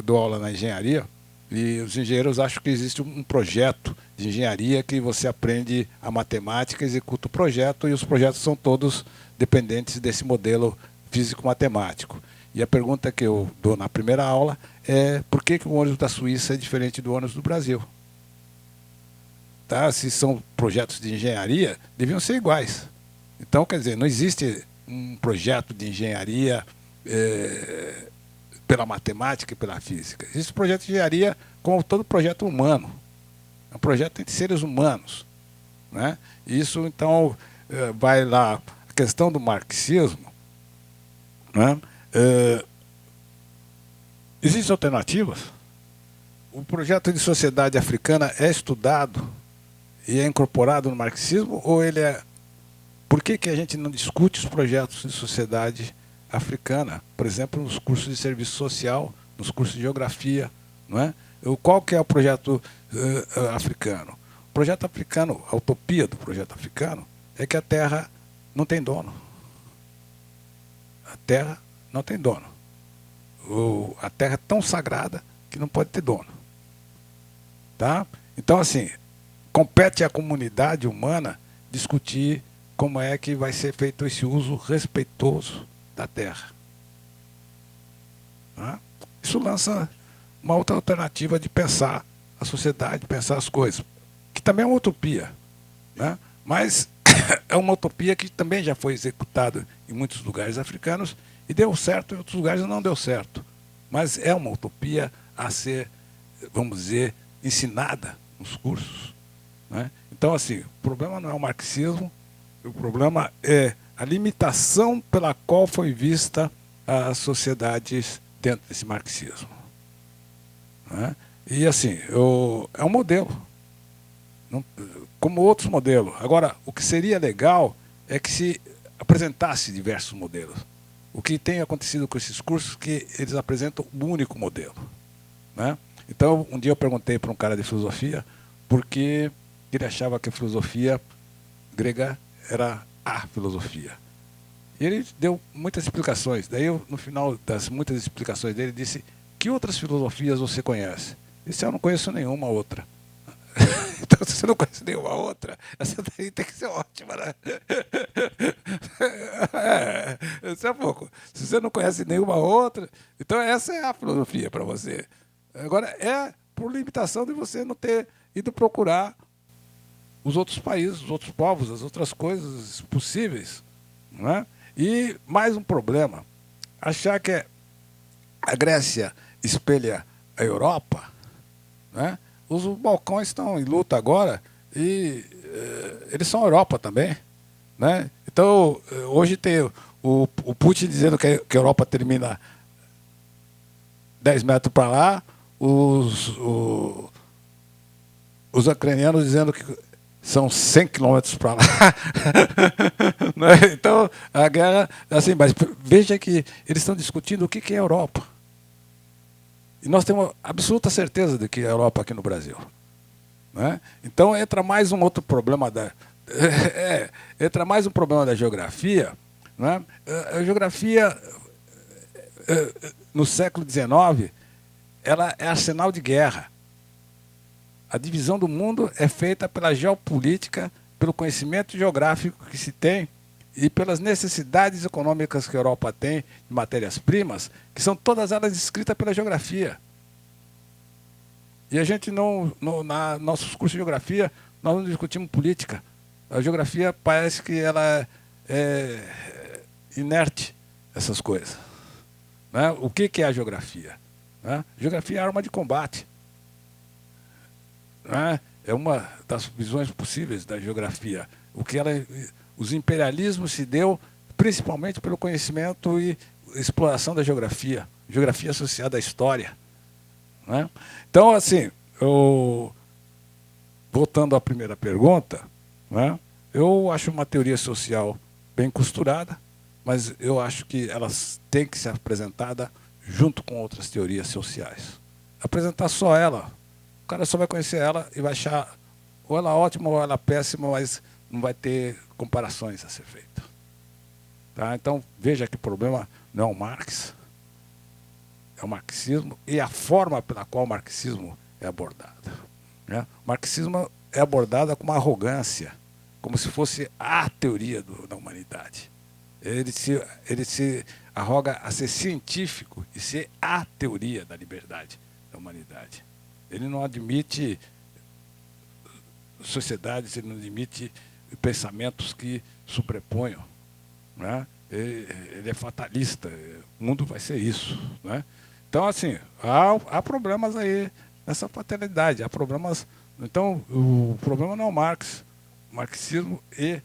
dou aula na engenharia e os engenheiros acham que existe um projeto de engenharia que você aprende a matemática, executa o projeto, e os projetos são todos dependentes desse modelo físico-matemático. E a pergunta que eu dou na primeira aula é: por que o ônibus da Suíça é diferente do ônibus do Brasil? Tá? Se são projetos de engenharia, deviam ser iguais. Então, quer dizer, não existe um projeto de engenharia pela matemática e pela física. Existe um projeto de engenharia como todo projeto humano. É um projeto entre seres humanos, né? Isso, então, vai lá. A questão do marxismo, né? Existem alternativas? O projeto de sociedade africana é estudado e é incorporado no marxismo, ou ele é... Por que a gente não discute os projetos de sociedade africana, por exemplo, nos cursos de serviço social, nos cursos de geografia, não é? Qual que é o projeto africano? O projeto africano, a utopia do projeto africano é que a terra não tem dono. A terra não tem dono. A terra é tão sagrada que não pode ter dono. Tá? Então, assim, compete à comunidade humana discutir como é que vai ser feito esse uso respeitoso da terra. Tá? Isso lança uma outra alternativa de pensar a sociedade, pensar as coisas, que também é uma utopia, né? Mas é uma utopia que também já foi executada em muitos lugares africanos e deu certo, em outros lugares não deu certo. Mas é uma utopia a ser, vamos dizer, ensinada nos cursos, né? Então, assim, o problema não é o marxismo, o problema é a limitação pela qual foi vista as sociedades dentro desse marxismo, né? E, assim, é um modelo, como outros modelos. Agora, o que seria legal é que se apresentasse diversos modelos. O que tem acontecido com esses cursos é que eles apresentam um único modelo, né? Então, um dia eu perguntei para um cara de filosofia por que ele achava que a filosofia grega era a filosofia. E ele deu muitas explicações. Daí, no final das muitas explicações dele, disse: que outras filosofias você conhece? Eu disse: eu não conheço nenhuma outra. Então, se você não conhece nenhuma outra, essa daí tem que ser ótima, né? Isso é pouco. Se você não conhece nenhuma outra, então essa é a filosofia para você. Agora, é por limitação de você não ter ido procurar os outros países, os outros povos, as outras coisas possíveis, não é? E mais um problema: achar que a Grécia espelha a Europa, né? Os balcões estão em luta agora e eles são a Europa também, né? Então, hoje tem o Putin dizendo que a Europa termina 10 metros para lá, os ucranianos dizendo que são 100 quilômetros para lá. Né? Então, a guerra, assim, mas veja que eles estão discutindo o que é a Europa. E nós temos absoluta certeza de que é a Europa aqui no Brasil, né? Então entra mais um outro problema entra mais um problema da geografia, né? A geografia no século XIX ela é arsenal de guerra. A divisão do mundo é feita pela geopolítica pelo conhecimento geográfico que se tem e pelas necessidades econômicas que a Europa tem de matérias-primas, que são todas elas descritas pela geografia. E a gente nossos cursos de geografia, nós não discutimos política. A geografia parece que ela é inerte, essas coisas. Né? O que é a geografia? Né? Geografia é arma de combate. Né? É uma das visões possíveis da geografia. Os imperialismos se deu principalmente pelo conhecimento e exploração da geografia associada à história. Né? Então, assim, voltando à primeira pergunta, né, eu acho uma teoria social bem costurada, mas eu acho que elas têm que ser apresentadas junto com outras teorias sociais. Apresentar só ela, o cara só vai conhecer ela e vai achar ou ela ótima ou ela péssima, mas não vai ter comparações a ser feito. Tá? Então, veja que o problema não é o Marx, é o marxismo e a forma pela qual o marxismo é abordado. Né? O marxismo é abordado com uma arrogância, como se fosse a teoria da humanidade. Ele se arroga a ser científico e ser a teoria da liberdade da humanidade. Ele não admite sociedades, ele não admite pensamentos que sobreponham. Né? Ele é fatalista, o mundo vai ser isso. Né? Então, assim, há problemas aí nessa fatalidade, há problemas. Então, o problema não é o Marx, o marxismo e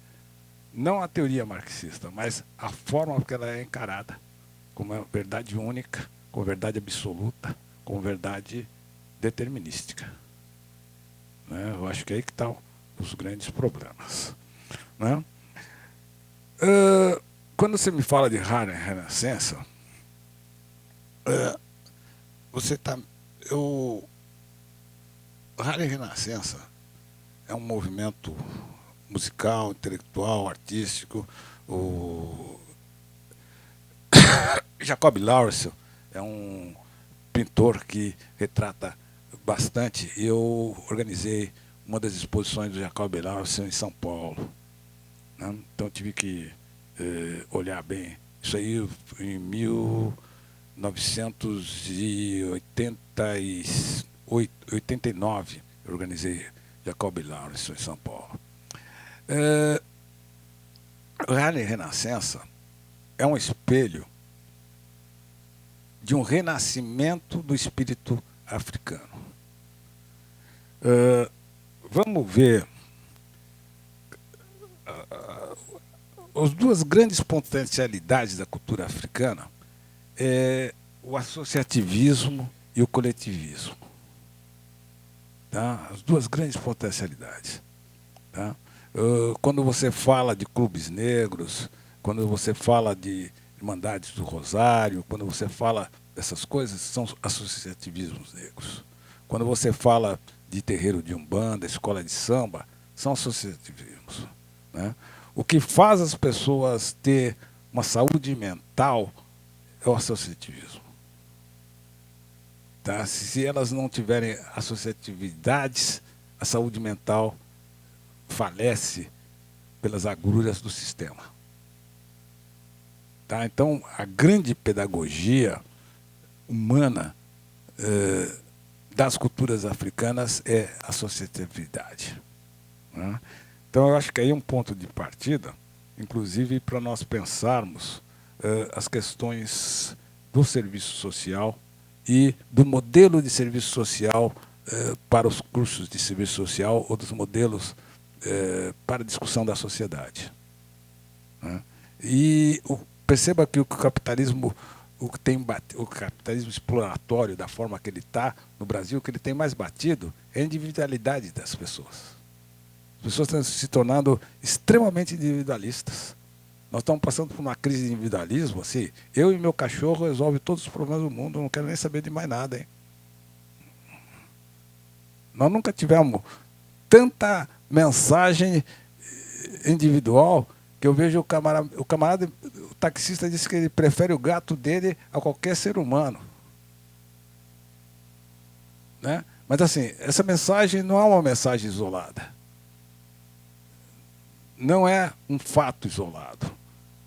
não a teoria marxista, mas a forma que ela é encarada como uma verdade única, como verdade absoluta, como verdade determinística. Né? Eu acho que é aí que estão os grandes problemas. Né? Quando você me fala de Harlem Renascença, Harlem Renascença é um movimento musical, intelectual, artístico. O Jacob Lawrence é um pintor que retrata bastante. E eu organizei uma das exposições do Jacob Lawrence em São Paulo. Né? Então eu tive que olhar bem. Isso aí em 1989 eu organizei Jacob Lawrence em São Paulo. O Harlem Renascença é um espelho de um renascimento do espírito africano. Vamos ver as duas grandes potencialidades da cultura africana é o associativismo e o coletivismo. Tá? As duas grandes potencialidades. Tá? Quando você fala de clubes negros, quando você fala de Irmandades do Rosário, quando você fala dessas coisas, são associativismos negros. Quando você fala de terreiro de Umbanda, escola de samba, são associativismos. Né? O que faz as pessoas ter uma saúde mental é o associativismo. Tá? Se elas não tiverem associatividades, a saúde mental falece pelas agruras do sistema. Tá? Então, a grande pedagogia humana das culturas africanas é a associatividade. Né? Então, eu acho que aí é um ponto de partida, inclusive para nós pensarmos as questões do serviço social e do modelo de serviço social para os cursos de serviço social ou dos modelos para a discussão da sociedade. Né? E perceba que o capitalismo exploratório, da forma que ele está no Brasil, o que ele tem mais batido é a individualidade das pessoas. As pessoas estão se tornando extremamente individualistas. Nós estamos passando por uma crise de individualismo, assim, eu e meu cachorro resolve todos os problemas do mundo, eu não quero nem saber de mais nada. Hein? Nós nunca tivemos tanta mensagem individual que eu vejo o taxista disse que ele prefere o gato dele a qualquer ser humano. Né? Mas assim, essa mensagem não é uma mensagem isolada. não é um fato isolado.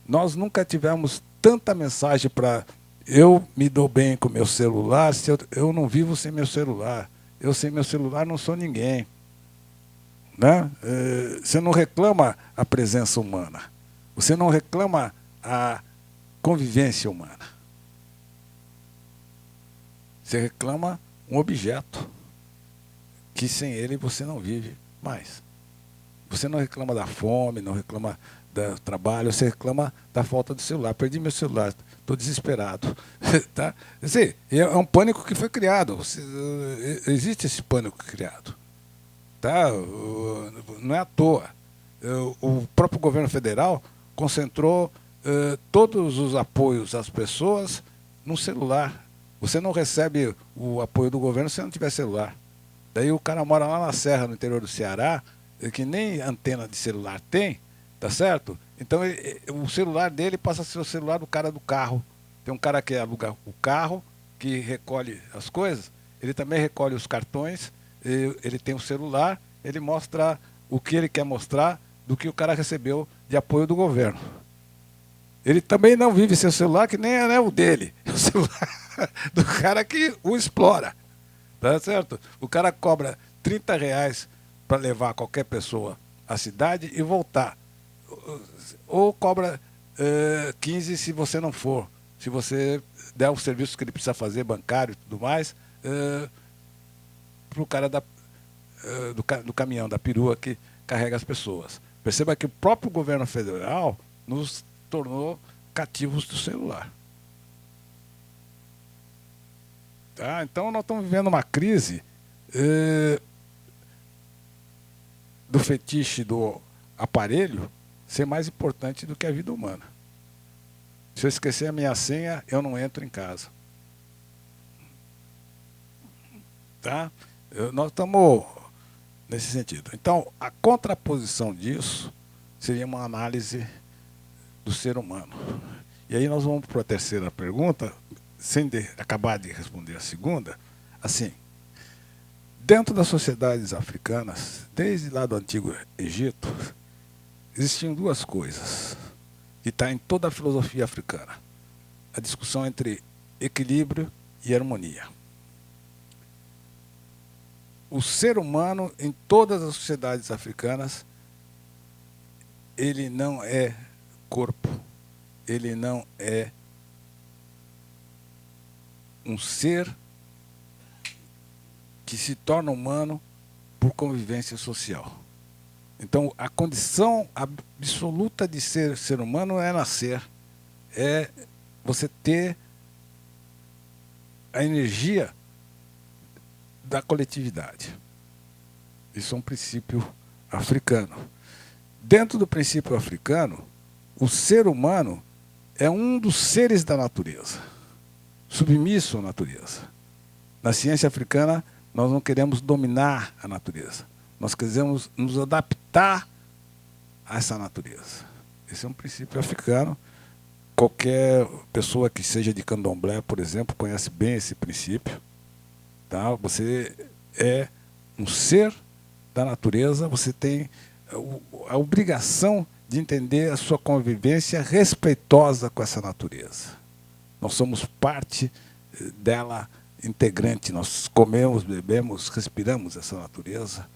Nós nunca tivemos tanta mensagem para eu me dou bem com meu celular, se eu não vivo sem meu celular. Eu sem meu celular não sou ninguém. Né? Você não reclama a presença humana. Você não reclama a convivência humana. Você reclama um objeto que sem ele você não vive mais. Você não reclama da fome, não reclama do trabalho, você reclama da falta do celular. Perdi meu celular, estou desesperado. Tá? É um pânico que foi criado. Existe esse pânico criado. Tá? Não é à toa. O próprio governo federal concentrou todos os apoios às pessoas no celular. Você não recebe o apoio do governo se não tiver celular. Daí o cara mora lá na serra, no interior do Ceará, que nem antena de celular tem, tá certo? Então o celular dele passa a ser o celular do cara do carro. Tem um cara que aluga o carro, que recolhe as coisas, ele também recolhe os cartões, ele tem um celular, ele mostra o que ele quer mostrar do que o cara recebeu de apoio do governo. Ele também não vive sem o celular, que nem é o dele, é o celular do cara que o explora. Tá certo? O cara cobra R$30 para levar qualquer pessoa à cidade e voltar. Ou cobra 15 se você não for. Se você der o serviço que ele precisa fazer, bancário e tudo mais, para o cara do caminhão, da perua que carrega as pessoas. Perceba que o próprio governo federal nos tornou cativos do celular. Tá? Então nós estamos vivendo uma crise do fetiche do aparelho ser mais importante do que a vida humana. Se eu esquecer a minha senha, eu não entro em casa. Tá? Nós estamos nesse sentido. Então, a contraposição disso seria uma análise do ser humano. E aí nós vamos para a terceira pergunta, sem acabar de responder a segunda. Assim, dentro das sociedades africanas, desde lá do Antigo Egito, existiam duas coisas, que está em toda a filosofia africana. A discussão entre equilíbrio e harmonia. O ser humano, em todas as sociedades africanas, ele não é corpo, ele não é um ser que se torna humano por convivência social. Então, a condição absoluta de ser humano é nascer, é você ter a energia da coletividade. Isso é um princípio africano. Dentro do princípio africano, o ser humano é um dos seres da natureza, submisso à natureza. Na ciência africana, nós não queremos dominar a natureza. Nós queremos nos adaptar a essa natureza. Esse é um princípio africano. Qualquer pessoa que seja de candomblé, por exemplo, conhece bem esse princípio. Tá? Você é um ser da natureza, você tem a obrigação de entender a sua convivência respeitosa com essa natureza. Nós somos parte dela integrante, nós comemos, bebemos, respiramos essa natureza,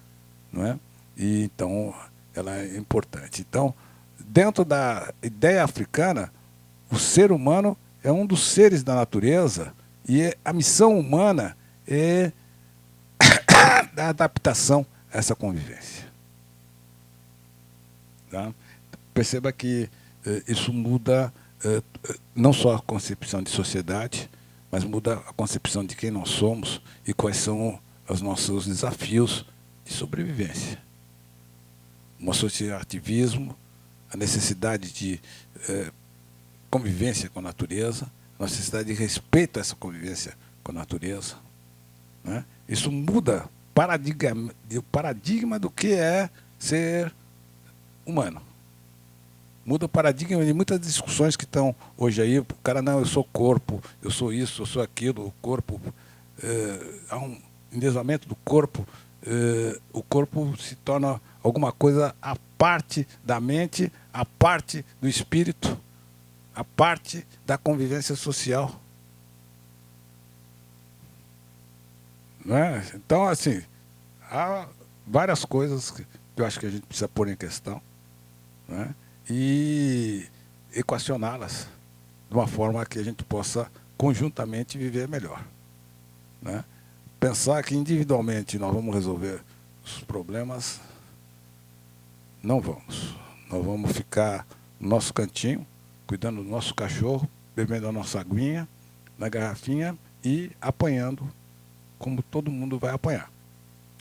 não é? E então ela é importante. Então, dentro da ideia africana, o ser humano é um dos seres da natureza e a missão humana é a adaptação a essa convivência. Tá? Perceba que isso muda não só a concepção de sociedade, mas muda a concepção de quem nós somos e quais são os nossos desafios de sobrevivência. O associativismo, a necessidade de convivência com a natureza, a necessidade de respeito a essa convivência com a natureza. Né? Isso muda o paradigma do que é ser humano. Muda o paradigma de muitas discussões que estão hoje aí. O cara, não, eu sou corpo, eu sou isso, eu sou aquilo, o corpo, há um endeusamento do corpo, o corpo se torna alguma coisa à parte da mente, à parte do espírito, à parte da convivência social. Né? Então, assim, há várias coisas que eu acho que a gente precisa pôr em questão, né? E equacioná-las de uma forma que a gente possa conjuntamente viver melhor. Né? Pensar que individualmente nós vamos resolver os problemas, não vamos. Nós vamos ficar no nosso cantinho, cuidando do nosso cachorro, bebendo a nossa aguinha na garrafinha e apanhando como todo mundo vai apanhar.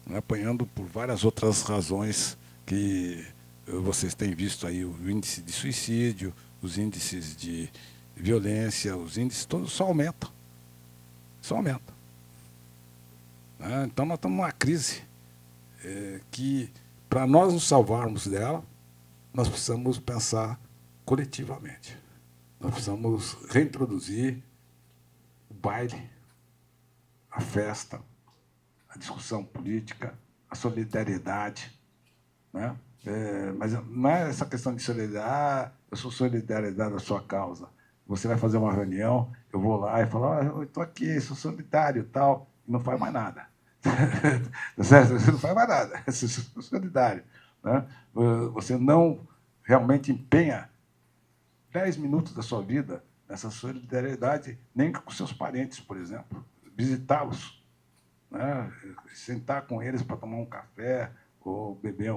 Né? Apanhando por várias outras razões que vocês têm visto aí, o índice de suicídio, os índices de violência, os índices todos só aumentam. Só aumentam. Né? Então nós estamos numa crise que, para nós nos salvarmos dela, nós precisamos pensar coletivamente. Nós precisamos reintroduzir o baile, a festa, a discussão política, a solidariedade. Né? Mas não é essa questão de solidariedade, eu sou solidariedade da sua causa. Você vai fazer uma reunião, eu vou lá e falo, eu estou aqui, sou solidário e tal, e não faz mais nada. Você não faz mais nada, você é solidário. Né? Você não realmente empenha 10 minutos da sua vida nessa solidariedade, nem com seus parentes, por exemplo, visitá-los, né? Sentar com eles para tomar um café, ou beber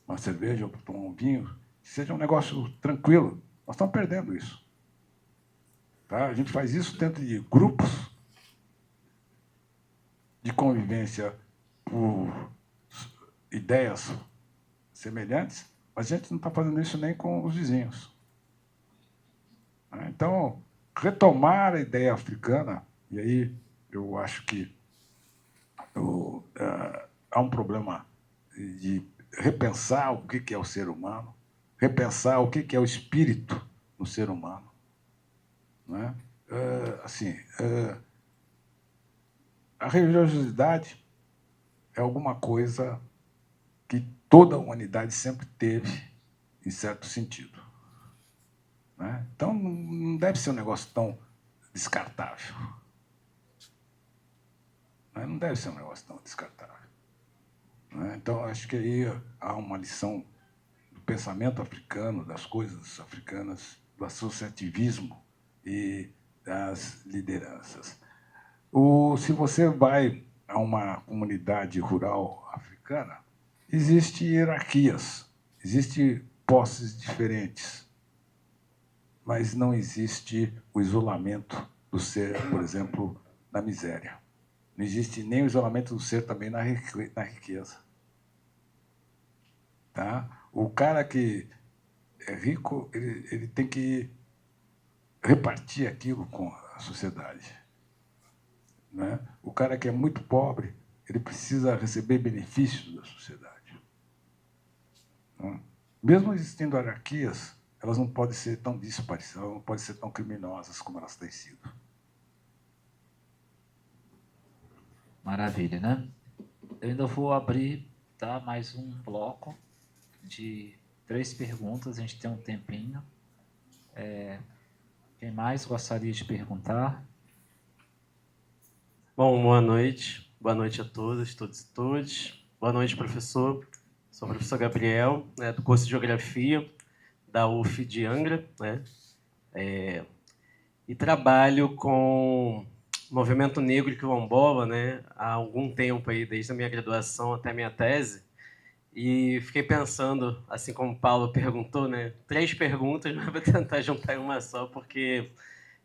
uma cerveja, ou tomar um vinho, que seja um negócio tranquilo. Nós estamos perdendo isso. Tá? A gente faz isso dentro de grupos de convivência por ideias semelhantes, mas a gente não está fazendo isso nem com os vizinhos. Então, retomar a ideia africana, e aí eu acho que há um problema de repensar o que é o ser humano, repensar o que é o espírito no ser humano. Né? A religiosidade é alguma coisa que toda a humanidade sempre teve, em certo sentido. Né? Então, não deve ser um negócio tão descartável. Né? Não deve ser um negócio tão descartável. Né? Então, acho que aí há uma lição do pensamento africano, das coisas africanas, do associativismo e das lideranças. Se você vai a uma comunidade rural africana, existem hierarquias, existem posses diferentes, mas não existe o isolamento do ser, por exemplo, na miséria. Não existe nem o isolamento do ser também na riqueza. Tá? O cara que é rico, ele tem que repartir aquilo com a sociedade. Né? O cara que é muito pobre, ele precisa receber benefícios da sociedade. Né? Mesmo existindo hierarquias, elas não podem ser tão díspares, elas não podem ser tão criminosas como elas têm sido. Maravilha, né? Eu ainda vou abrir, tá, mais um bloco de 3 perguntas, a gente tem um tempinho. Quem mais gostaria de perguntar? Bom, boa noite. Boa noite a todas, todos e todos. Boa noite, professor. Sou o professor Gabriel, né, do curso de Geografia da UF de Angra, né? E trabalho com o movimento negro quilombola, né, há algum tempo, aí, desde a minha graduação até a minha tese. E fiquei pensando, assim como o Paulo perguntou, né, 3 perguntas, mas vou tentar juntar em uma só, porque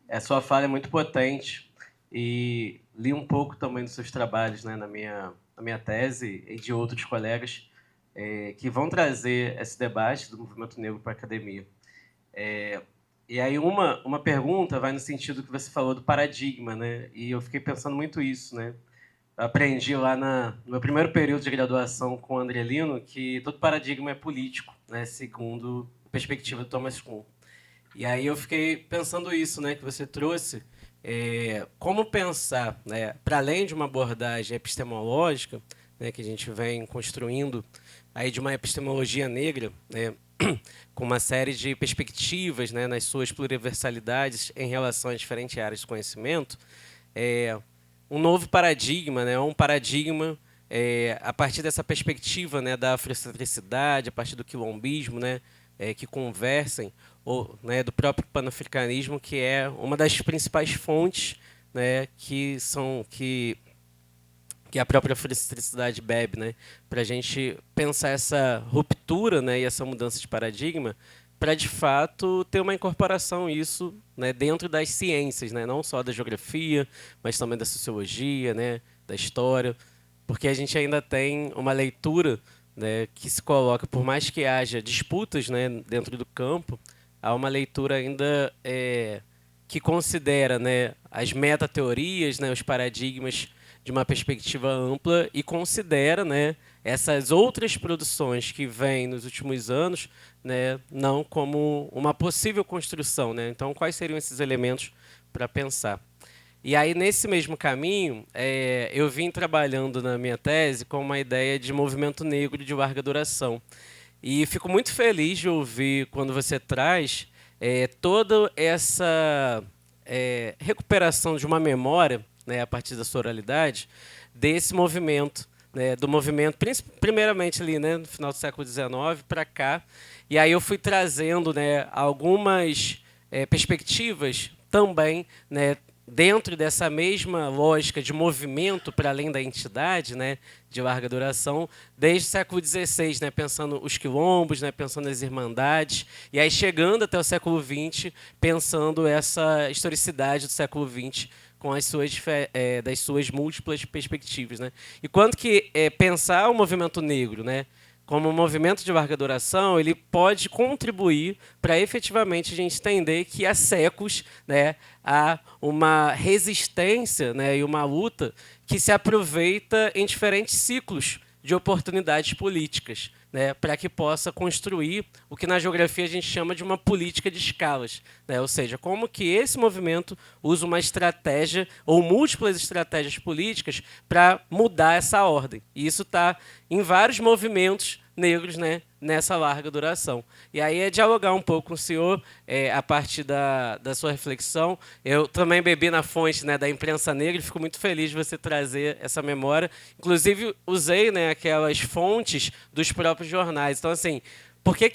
a sua fala é muito potente. E li um pouco também dos seus trabalhos, né, na minha tese e de outros colegas que vão trazer esse debate do movimento negro para a academia. E aí uma pergunta vai no sentido que você falou do paradigma, né? E eu fiquei pensando muito isso, né? Eu aprendi lá no meu primeiro período de graduação com o André Lino que todo paradigma é político, né? Segundo a perspectiva do Thomas Kuhn. E aí eu fiquei pensando isso, né? Que você trouxe. Como pensar, né, para além de uma abordagem epistemológica, né, que a gente vem construindo aí de uma epistemologia negra, né, com uma série de perspectivas, né, nas suas pluriversalidades em relação a diferentes áreas de conhecimento, um novo paradigma, né, um paradigma a partir dessa perspectiva, né, da afrocentricidade, a partir do quilombismo, né, que conversem, ou, né, do próprio panafricanismo, que é uma das principais fontes, né, que a própria afrocentricidade bebe, né, para a gente pensar essa ruptura, né, e essa mudança de paradigma, para de fato ter uma incorporação isso, né, dentro das ciências, né, não só da geografia, mas também da sociologia, né, da história, porque a gente ainda tem uma leitura, né, que se coloca, por mais que haja disputas, né, dentro do campo, há uma leitura ainda que considera, né, as metateorias, né, os paradigmas de uma perspectiva ampla e considera, né, essas outras produções que vêm nos últimos anos, né, não como uma possível construção, né? Então, quais seriam esses elementos para pensar? E aí, nesse mesmo caminho, eu vim trabalhando na minha tese com uma ideia de movimento negro de larga duração. E fico muito feliz de ouvir quando você traz toda essa recuperação de uma memória, né, a partir da sua oralidade, desse movimento, né, do movimento, primeiramente ali, né, no final do século XIX para cá. E aí eu fui trazendo, né, algumas perspectivas também, né, dentro dessa mesma lógica de movimento para além da entidade, né, de larga duração, desde o século XVI, né, pensando os quilombos, né, pensando as irmandades, e aí chegando até o século XX, pensando essa historicidade do século XX com as suas, das suas múltiplas perspectivas. Né. E quanto que pensar o movimento negro, né, como um movimento de larga duração, ele pode contribuir para efetivamente a gente entender que há séculos, né, há uma resistência, né, e uma luta que se aproveita em diferentes ciclos de oportunidades políticas, né, para que possa construir o que na geografia a gente chama de uma política de escalas, né, ou seja, como que esse movimento usa uma estratégia ou múltiplas estratégias políticas para mudar essa ordem. E isso está em vários movimentos negros, né, nessa larga duração. E aí é dialogar um pouco com o senhor a partir da sua reflexão. Eu também bebi na fonte, né, da imprensa negra e fico muito feliz de você trazer essa memória. Inclusive, usei, né, aquelas fontes dos próprios jornais. Então, assim, por que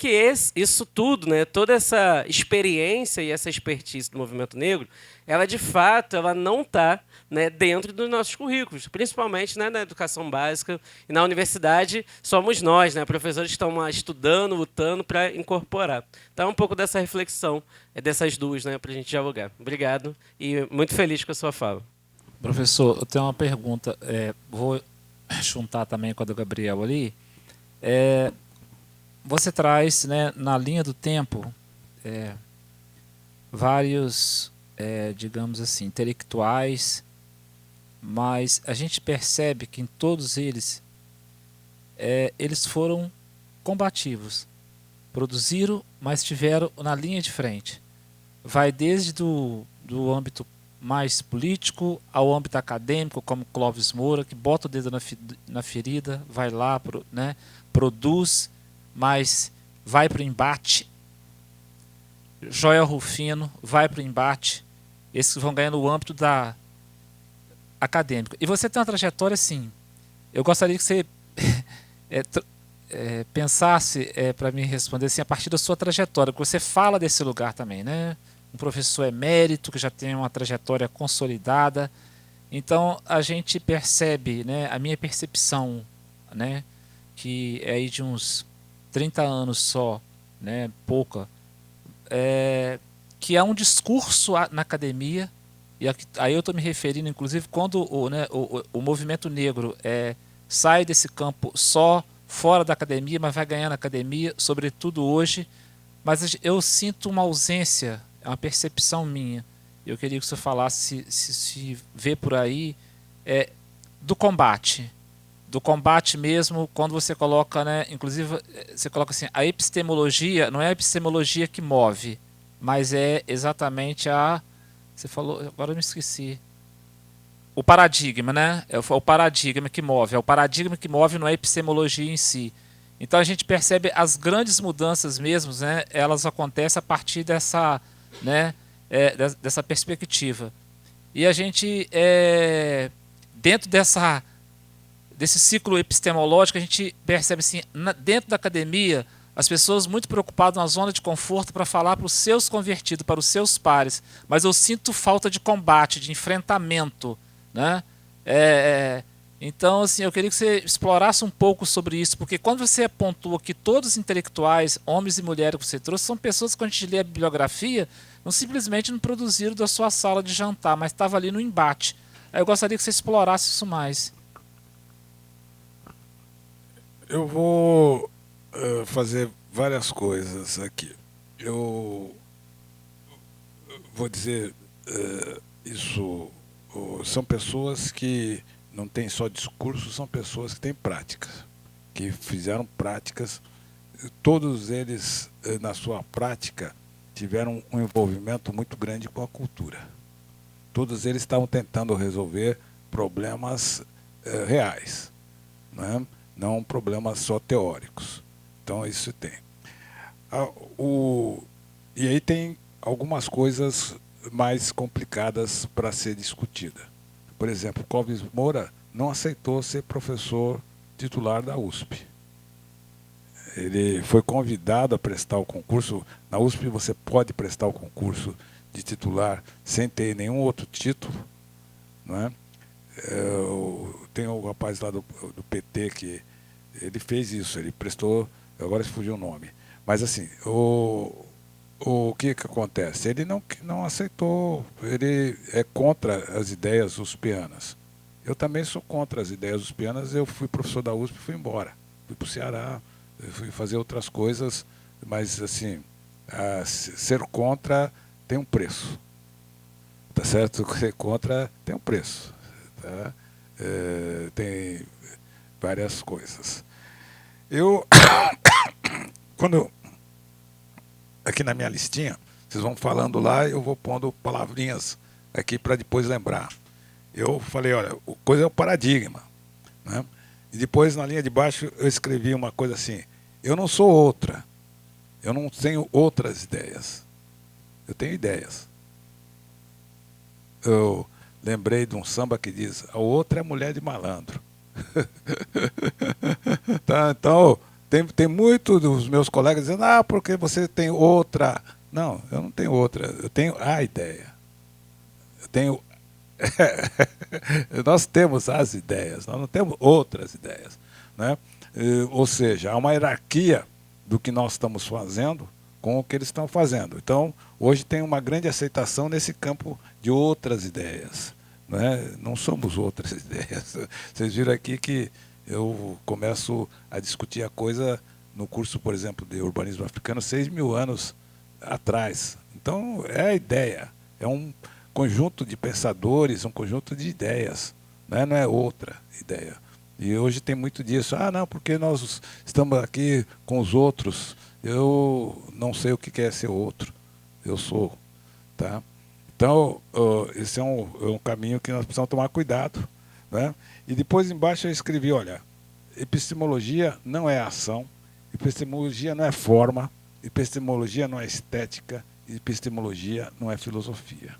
isso tudo, né, toda essa experiência e essa expertise do movimento negro, ela, de fato, ela não está, né, dentro dos nossos currículos, principalmente, né, na educação básica e na universidade somos nós, né, professores que estão lá estudando, lutando para incorporar. Então, um pouco dessa reflexão, dessas duas, né, para a gente dialogar. Obrigado e muito feliz com a sua fala. Professor, eu tenho uma pergunta, vou juntar também com a do Gabriel ali. Você traz, né, na linha do tempo vários, digamos assim, intelectuais, mas a gente percebe que em todos eles eles foram combativos, produziram, mas estiveram na linha de frente. Vai desde do âmbito mais político ao âmbito acadêmico, como Clóvis Moura, que bota o dedo na ferida, vai lá, né, produz, mas vai para o embate. Joel Rufino vai para o embate. Esses vão ganhando o âmbito da acadêmico. E você tem uma trajetória assim. Eu gostaria que você pensasse para me responder assim, a partir da sua trajetória, porque você fala desse lugar também, né? Um professor emérito que já tem uma trajetória consolidada. Então a gente percebe, né, a minha percepção, né, que é aí de uns 30 anos só, né, pouca, que é um discurso na academia, e aí eu estou me referindo, inclusive, quando o movimento negro sai desse campo só fora da academia, mas vai ganhar na academia, sobretudo hoje, mas eu sinto uma ausência, é uma percepção minha, eu queria que você falasse se vê por aí, do combate mesmo, quando você coloca, né, inclusive, você coloca assim, a epistemologia não é a epistemologia que move, mas é exatamente você falou, agora eu me esqueci, o paradigma, né, é o paradigma que move, não é a epistemologia em si. Então a gente percebe as grandes mudanças mesmo, né, elas acontecem a partir dessa, né, dessa perspectiva. E a gente, dentro desse ciclo epistemológico, a gente percebe assim, dentro da academia, as pessoas muito preocupadas na zona de conforto para falar para os seus convertidos, para os seus pares, mas eu sinto falta de combate, de enfrentamento, né? Então, assim, eu queria que você explorasse um pouco sobre isso, porque quando você pontua que todos os intelectuais, homens e mulheres que você trouxe, são pessoas que, quando a gente lê a bibliografia, não simplesmente não produziram da sua sala de jantar, mas estava ali no embate. Aí eu gostaria que você explorasse isso mais. Eu vou fazer várias coisas aqui. Eu vou dizer isso. São pessoas que não têm só discurso, são pessoas que têm práticas, que fizeram práticas. Todos eles, na sua prática, tiveram um envolvimento muito grande com a cultura. Todos eles estavam tentando resolver problemas reais, não problemas só teóricos. Então, isso tem. E aí tem algumas coisas mais complicadas para ser discutida. Por exemplo, Clóvis Moura não aceitou ser professor titular da USP. Ele foi convidado a prestar o concurso. Na USP você pode prestar o concurso de titular sem ter nenhum outro título, não é? Tem um rapaz lá do PT que ele fez isso, ele prestou, agora se fugiu o nome. Mas assim, o que acontece? Ele não aceitou, ele é contra as ideias uspianas. Eu também sou contra as ideias uspianas, eu fui professor da USP e fui embora. Fui para o Ceará, fui fazer outras coisas, mas assim, ser contra tem um preço. Tá certo? Ser contra tem um preço. Tá? Tem várias coisas. Aqui na minha listinha, vocês vão falando lá, eu vou pondo palavrinhas aqui para depois lembrar. Eu falei, olha, a coisa é o paradigma, né? E depois, na linha de baixo, eu escrevi uma coisa assim: eu não sou outra, eu não tenho outras ideias, eu tenho ideias. Eu lembrei de um samba que diz: a outra é mulher de malandro. Tá, então, tem muitos dos meus colegas dizendo: porque você tem outra. Não, eu não tenho outra, eu tenho a ideia. Eu tenho. Nós temos as ideias, nós não temos outras ideias, né? Ou seja, há uma hierarquia do que nós estamos fazendo com o que eles estão fazendo. Então, hoje tem uma grande aceitação nesse campo de outras ideias, né? Não somos outras ideias. Vocês viram aqui que eu começo a discutir a coisa no curso, por exemplo, de urbanismo africano, 6.000 anos atrás. Então, é a ideia, é um conjunto de pensadores, um conjunto de ideias, né? Não é outra ideia. E hoje tem muito disso. Não, porque nós estamos aqui com os outros. Eu não sei o que é ser outro. Eu sou. Tá? Então, esse é um caminho que nós precisamos tomar cuidado, né? E depois embaixo eu escrevi, olha, epistemologia não é ação, epistemologia não é forma, epistemologia não é estética, epistemologia não é filosofia.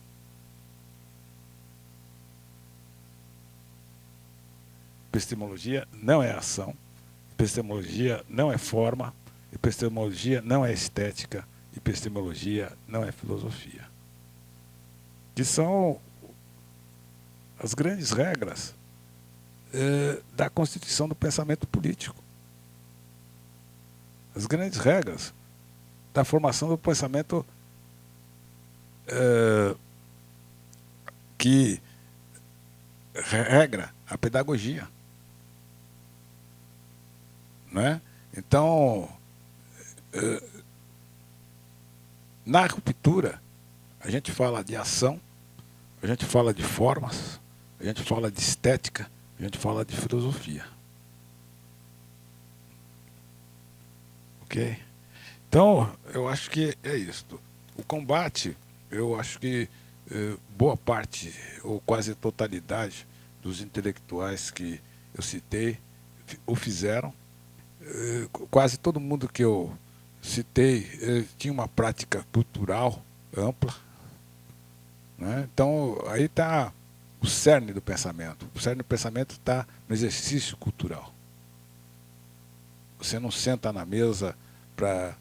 Epistemologia não é ação, epistemologia não é forma, epistemologia não é estética, epistemologia não é filosofia. Que são as grandes regras da constituição do pensamento político. As grandes regras da formação do pensamento que regra a pedagogia. Né? Então, na ruptura, a gente fala de ação, a gente fala de formas, a gente fala de estética, a gente fala de filosofia. Ok? Então, eu acho que é isso. O combate, eu acho que boa parte, ou quase a totalidade, dos intelectuais que eu citei o fizeram. quase todo mundo que eu citei tinha uma prática cultural ampla, né? Então, aí está o cerne do pensamento. O cerne do pensamento está no exercício cultural. Você não senta na mesa para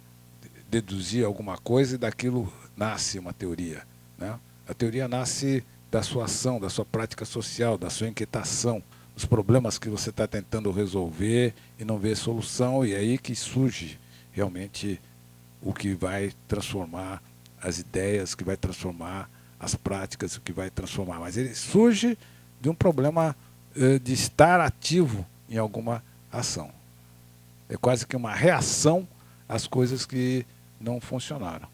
deduzir alguma coisa e daquilo nasce uma teoria, né? A teoria nasce da sua ação, da sua prática social, da sua inquietação, dos problemas que você está tentando resolver e não vê solução, e é aí que surge realmente o que vai transformar as ideias, que vai transformar as práticas, o que vai transformar. Mas ele surge de um problema de estar ativo em alguma ação. É quase que uma reação às coisas que não funcionaram.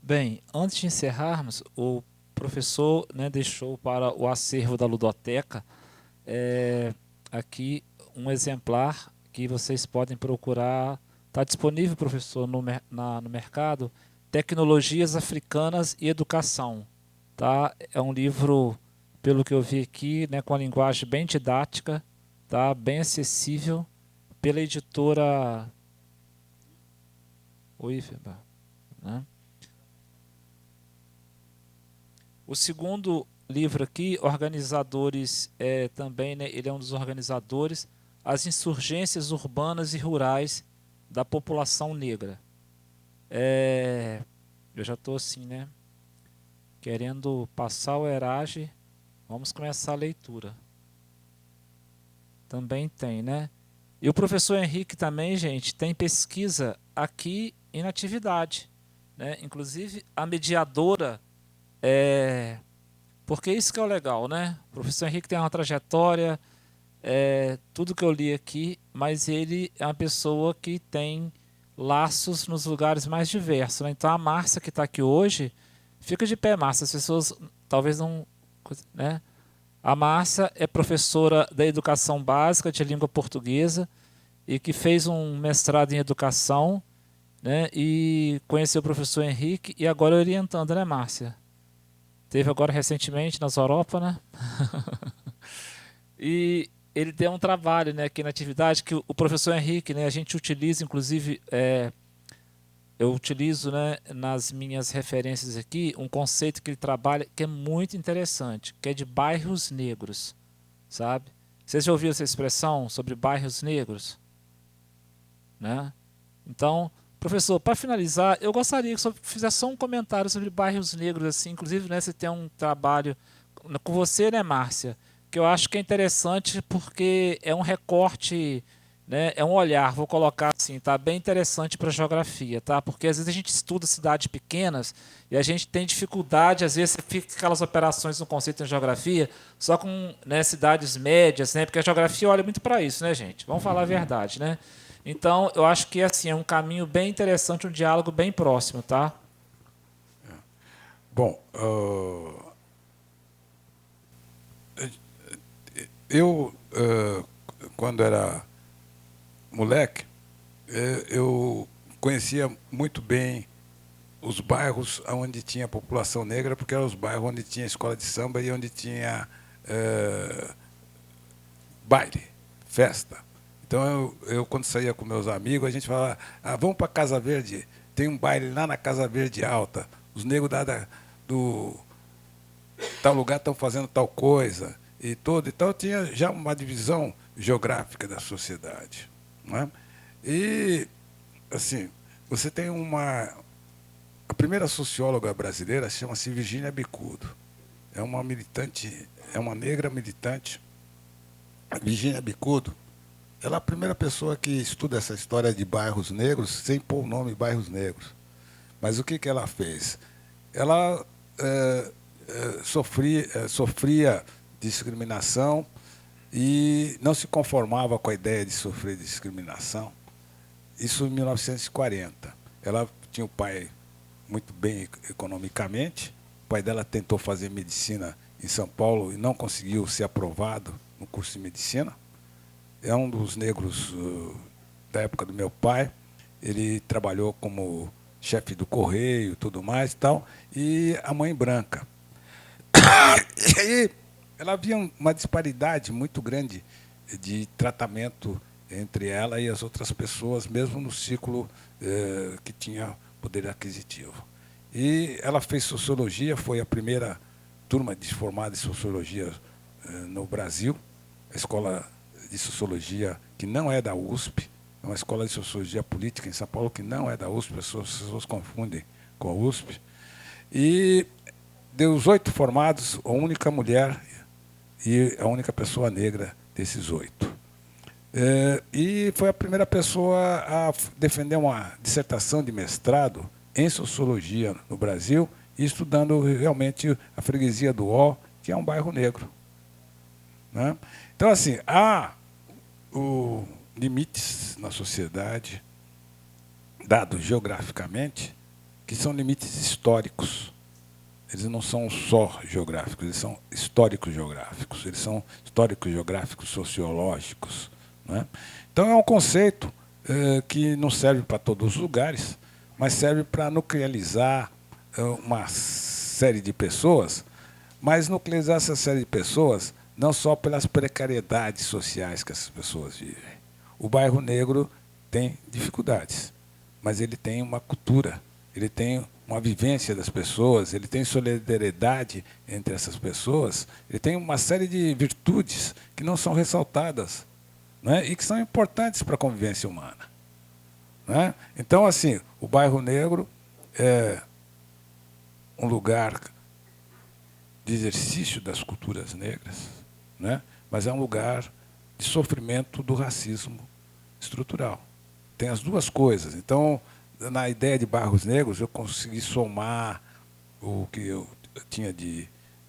Bem, antes de encerrarmos, o professor, né, deixou para o acervo da ludoteca aqui um exemplar que vocês podem procurar. Está disponível, professor, no mercado, Tecnologias Africanas e Educação. Tá? É um livro, pelo que eu vi aqui, né, com a linguagem bem didática, tá? Bem acessível, pela editora UIFBA, né? O segundo livro aqui, Organizadores, também, né, ele é um dos organizadores, As Insurgências Urbanas e Rurais da População Negra. Eu já estou assim, né, querendo passar o Erage. Vamos começar a leitura. Também tem, né? E o professor Henrique também, gente, tem pesquisa aqui em atividade, né? Inclusive a mediadora, porque isso que é o legal, né? O professor Henrique tem uma trajetória, tudo que eu li aqui, mas ele é uma pessoa que tem laços nos lugares mais diversos, né? Então a Márcia que está aqui hoje, fica de pé, Márcia, as pessoas talvez não, né? A Márcia é professora da educação básica de língua portuguesa e que fez um mestrado em educação, né? E conheceu o professor Henrique e agora orientando, né, Márcia? Teve agora recentemente nas Europa, né? E ele tem um trabalho, né, aqui na atividade que o professor Henrique, né, a gente utiliza, inclusive, eu utilizo, né, nas minhas referências aqui, um conceito que ele trabalha que é muito interessante, que é de bairros negros, sabe? Vocês já ouviram essa expressão sobre bairros negros? Né? Então, professor, para finalizar, eu gostaria que o senhor fizesse só um comentário sobre bairros negros, assim, inclusive, né, você tem um trabalho com você, né, Márcia, que eu acho que é interessante porque é um recorte, né, é um olhar, vou colocar assim, tá, bem interessante para a geografia, tá? Porque às vezes a gente estuda cidades pequenas e a gente tem dificuldade, às vezes fica aquelas operações no conceito de geografia só com, né, cidades médias, né? Porque a geografia olha muito para isso, né, gente? Vamos falar a verdade, né? Então, eu acho que assim, é um caminho bem interessante, um diálogo bem próximo, tá? Bom, eu, quando era moleque, eu conhecia muito bem os bairros onde tinha população negra, porque eram os bairros onde tinha escola de samba e onde tinha baile, festa. Então, eu quando saía com meus amigos, a gente falava, vamos para Casa Verde, tem um baile lá na Casa Verde Alta, os negros do tal lugar estão fazendo tal coisa, e tudo. Então, tinha já uma divisão geográfica da sociedade. Não é? E, assim, você tem a primeira socióloga brasileira chama-se Virgínia Bicudo. É uma militante, é uma negra militante. A Virgínia Bicudo, ela é a primeira pessoa que estuda essa história de bairros negros sem pôr o nome bairros negros. Mas o que ela fez? Ela sofria discriminação e não se conformava com a ideia de sofrer discriminação. Isso em 1940. Ela tinha um pai muito bem economicamente. O pai dela tentou fazer medicina em São Paulo e não conseguiu ser aprovado no curso de medicina. É um dos negros da época do meu pai. Ele trabalhou como chefe do correio, tudo mais e tal, e a mãe branca. E aí ela havia uma disparidade muito grande de tratamento entre ela e as outras pessoas, mesmo no ciclo que tinha poder aquisitivo. E ela fez sociologia, foi a primeira turma formada em sociologia no Brasil, a escola de sociologia que não é da USP, é uma escola de sociologia política em São Paulo que não é da USP, as pessoas confundem com a USP. E dos 8 formados, a única mulher e a única pessoa negra desses 8. E foi a primeira pessoa a defender uma dissertação de mestrado em sociologia no Brasil, e estudando realmente a freguesia do Ó, que é um bairro negro. Né? Então, assim, há limites na sociedade, dados geograficamente, que são limites históricos. Eles não são só geográficos, eles são históricos geográficos, eles são históricos geográficos sociológicos. Né? Então, é um conceito que não serve para todos os lugares, mas serve para nuclearizar uma série de pessoas, mas nuclearizar essa série de pessoas não só pelas precariedades sociais que essas pessoas vivem. O bairro negro tem dificuldades, mas ele tem uma cultura, ele tem uma vivência das pessoas, ele tem solidariedade entre essas pessoas, ele tem uma série de virtudes que não são ressaltadas, né, e que são importantes para a convivência humana. Né? Então, assim, o bairro negro é um lugar de exercício das culturas negras, né? Mas é um lugar de sofrimento do racismo estrutural. Tem as duas coisas. Então, na ideia de bairros negros, eu consegui somar o que eu tinha de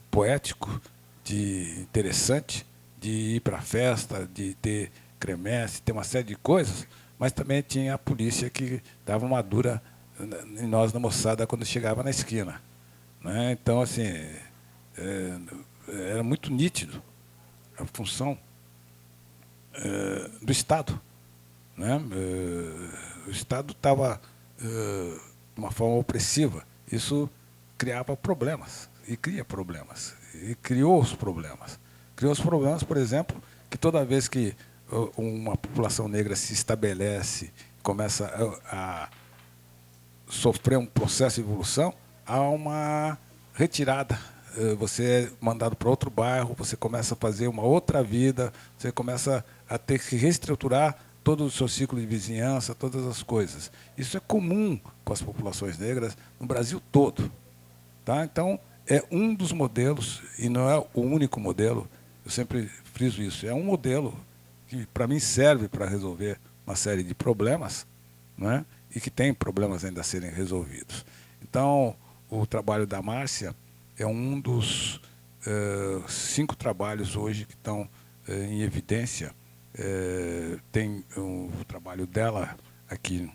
poético, de interessante, de ir para a festa, de ter cremesse, ter uma série de coisas, mas também tinha a polícia que dava uma dura em nós, na moçada, quando chegava na esquina. Né? Então, assim, era muito nítido a função do Estado. Né? O Estado estava de uma forma opressiva. Isso criava problemas, e cria problemas, e criou os problemas. Criou os problemas, por exemplo, que toda vez que uma população negra se estabelece, começa a sofrer um processo de evolução, há uma retirada. Você é mandado para outro bairro, você começa a fazer uma outra vida, você começa a ter que reestruturar todo o seu ciclo de vizinhança, todas as coisas. Isso é comum com as populações negras no Brasil todo. Tá? Então, é um dos modelos, e não é o único modelo, eu sempre friso isso, é um modelo que, para mim, serve para resolver uma série de problemas, né? E que tem problemas ainda a serem resolvidos. Então, o trabalho da Márcia é um dos 5 trabalhos hoje que estão em evidência. Tem o trabalho dela aqui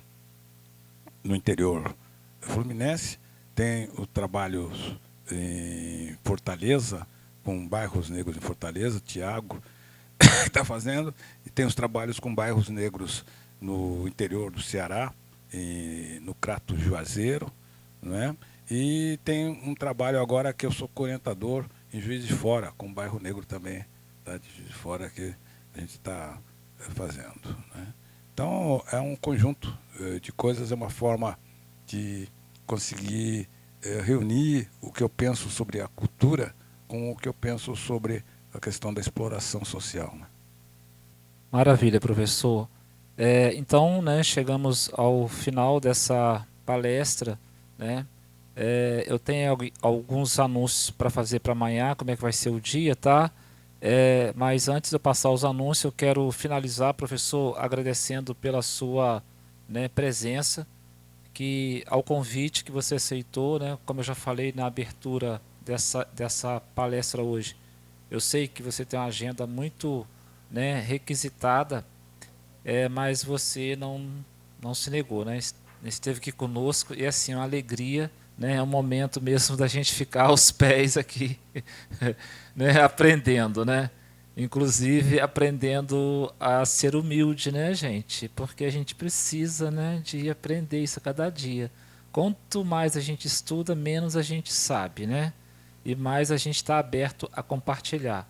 no interior fluminense, tem o trabalho em Fortaleza, com bairros negros em Fortaleza, Tiago está fazendo, e tem os trabalhos com bairros negros no interior do Ceará, no Crato Juazeiro, né? E tem um trabalho agora que eu sou orientador em Juiz de Fora, com um bairro negro também, tá, de Juiz de Fora, que a gente está fazendo. Né? Então, é um conjunto de coisas, é uma forma de conseguir reunir o que eu penso sobre a cultura com o que eu penso sobre a questão da exploração social. Né? Maravilha, professor. Então, né, chegamos ao final dessa palestra, né? Eu tenho alguns anúncios para fazer para amanhã, como é que vai ser o dia, tá? Mas antes de eu passar os anúncios, eu quero finalizar, professor, agradecendo pela sua, né, presença, ao convite que você aceitou, né? Como eu já falei na abertura dessa palestra hoje. Eu sei que você tem uma agenda muito, né, requisitada, mas você não se negou, né? Esteve aqui conosco e assim, uma alegria, né? É um momento mesmo da gente ficar aos pés aqui, né? Aprendendo, né? Inclusive aprendendo a ser humilde, né, gente? Porque a gente precisa, né, de aprender isso a cada dia. Quanto mais a gente estuda, menos a gente sabe, né? e mais a gente está aberto a compartilhar.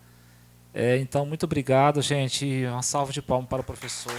Então, muito obrigado, gente. Uma salva de palmas para o professor.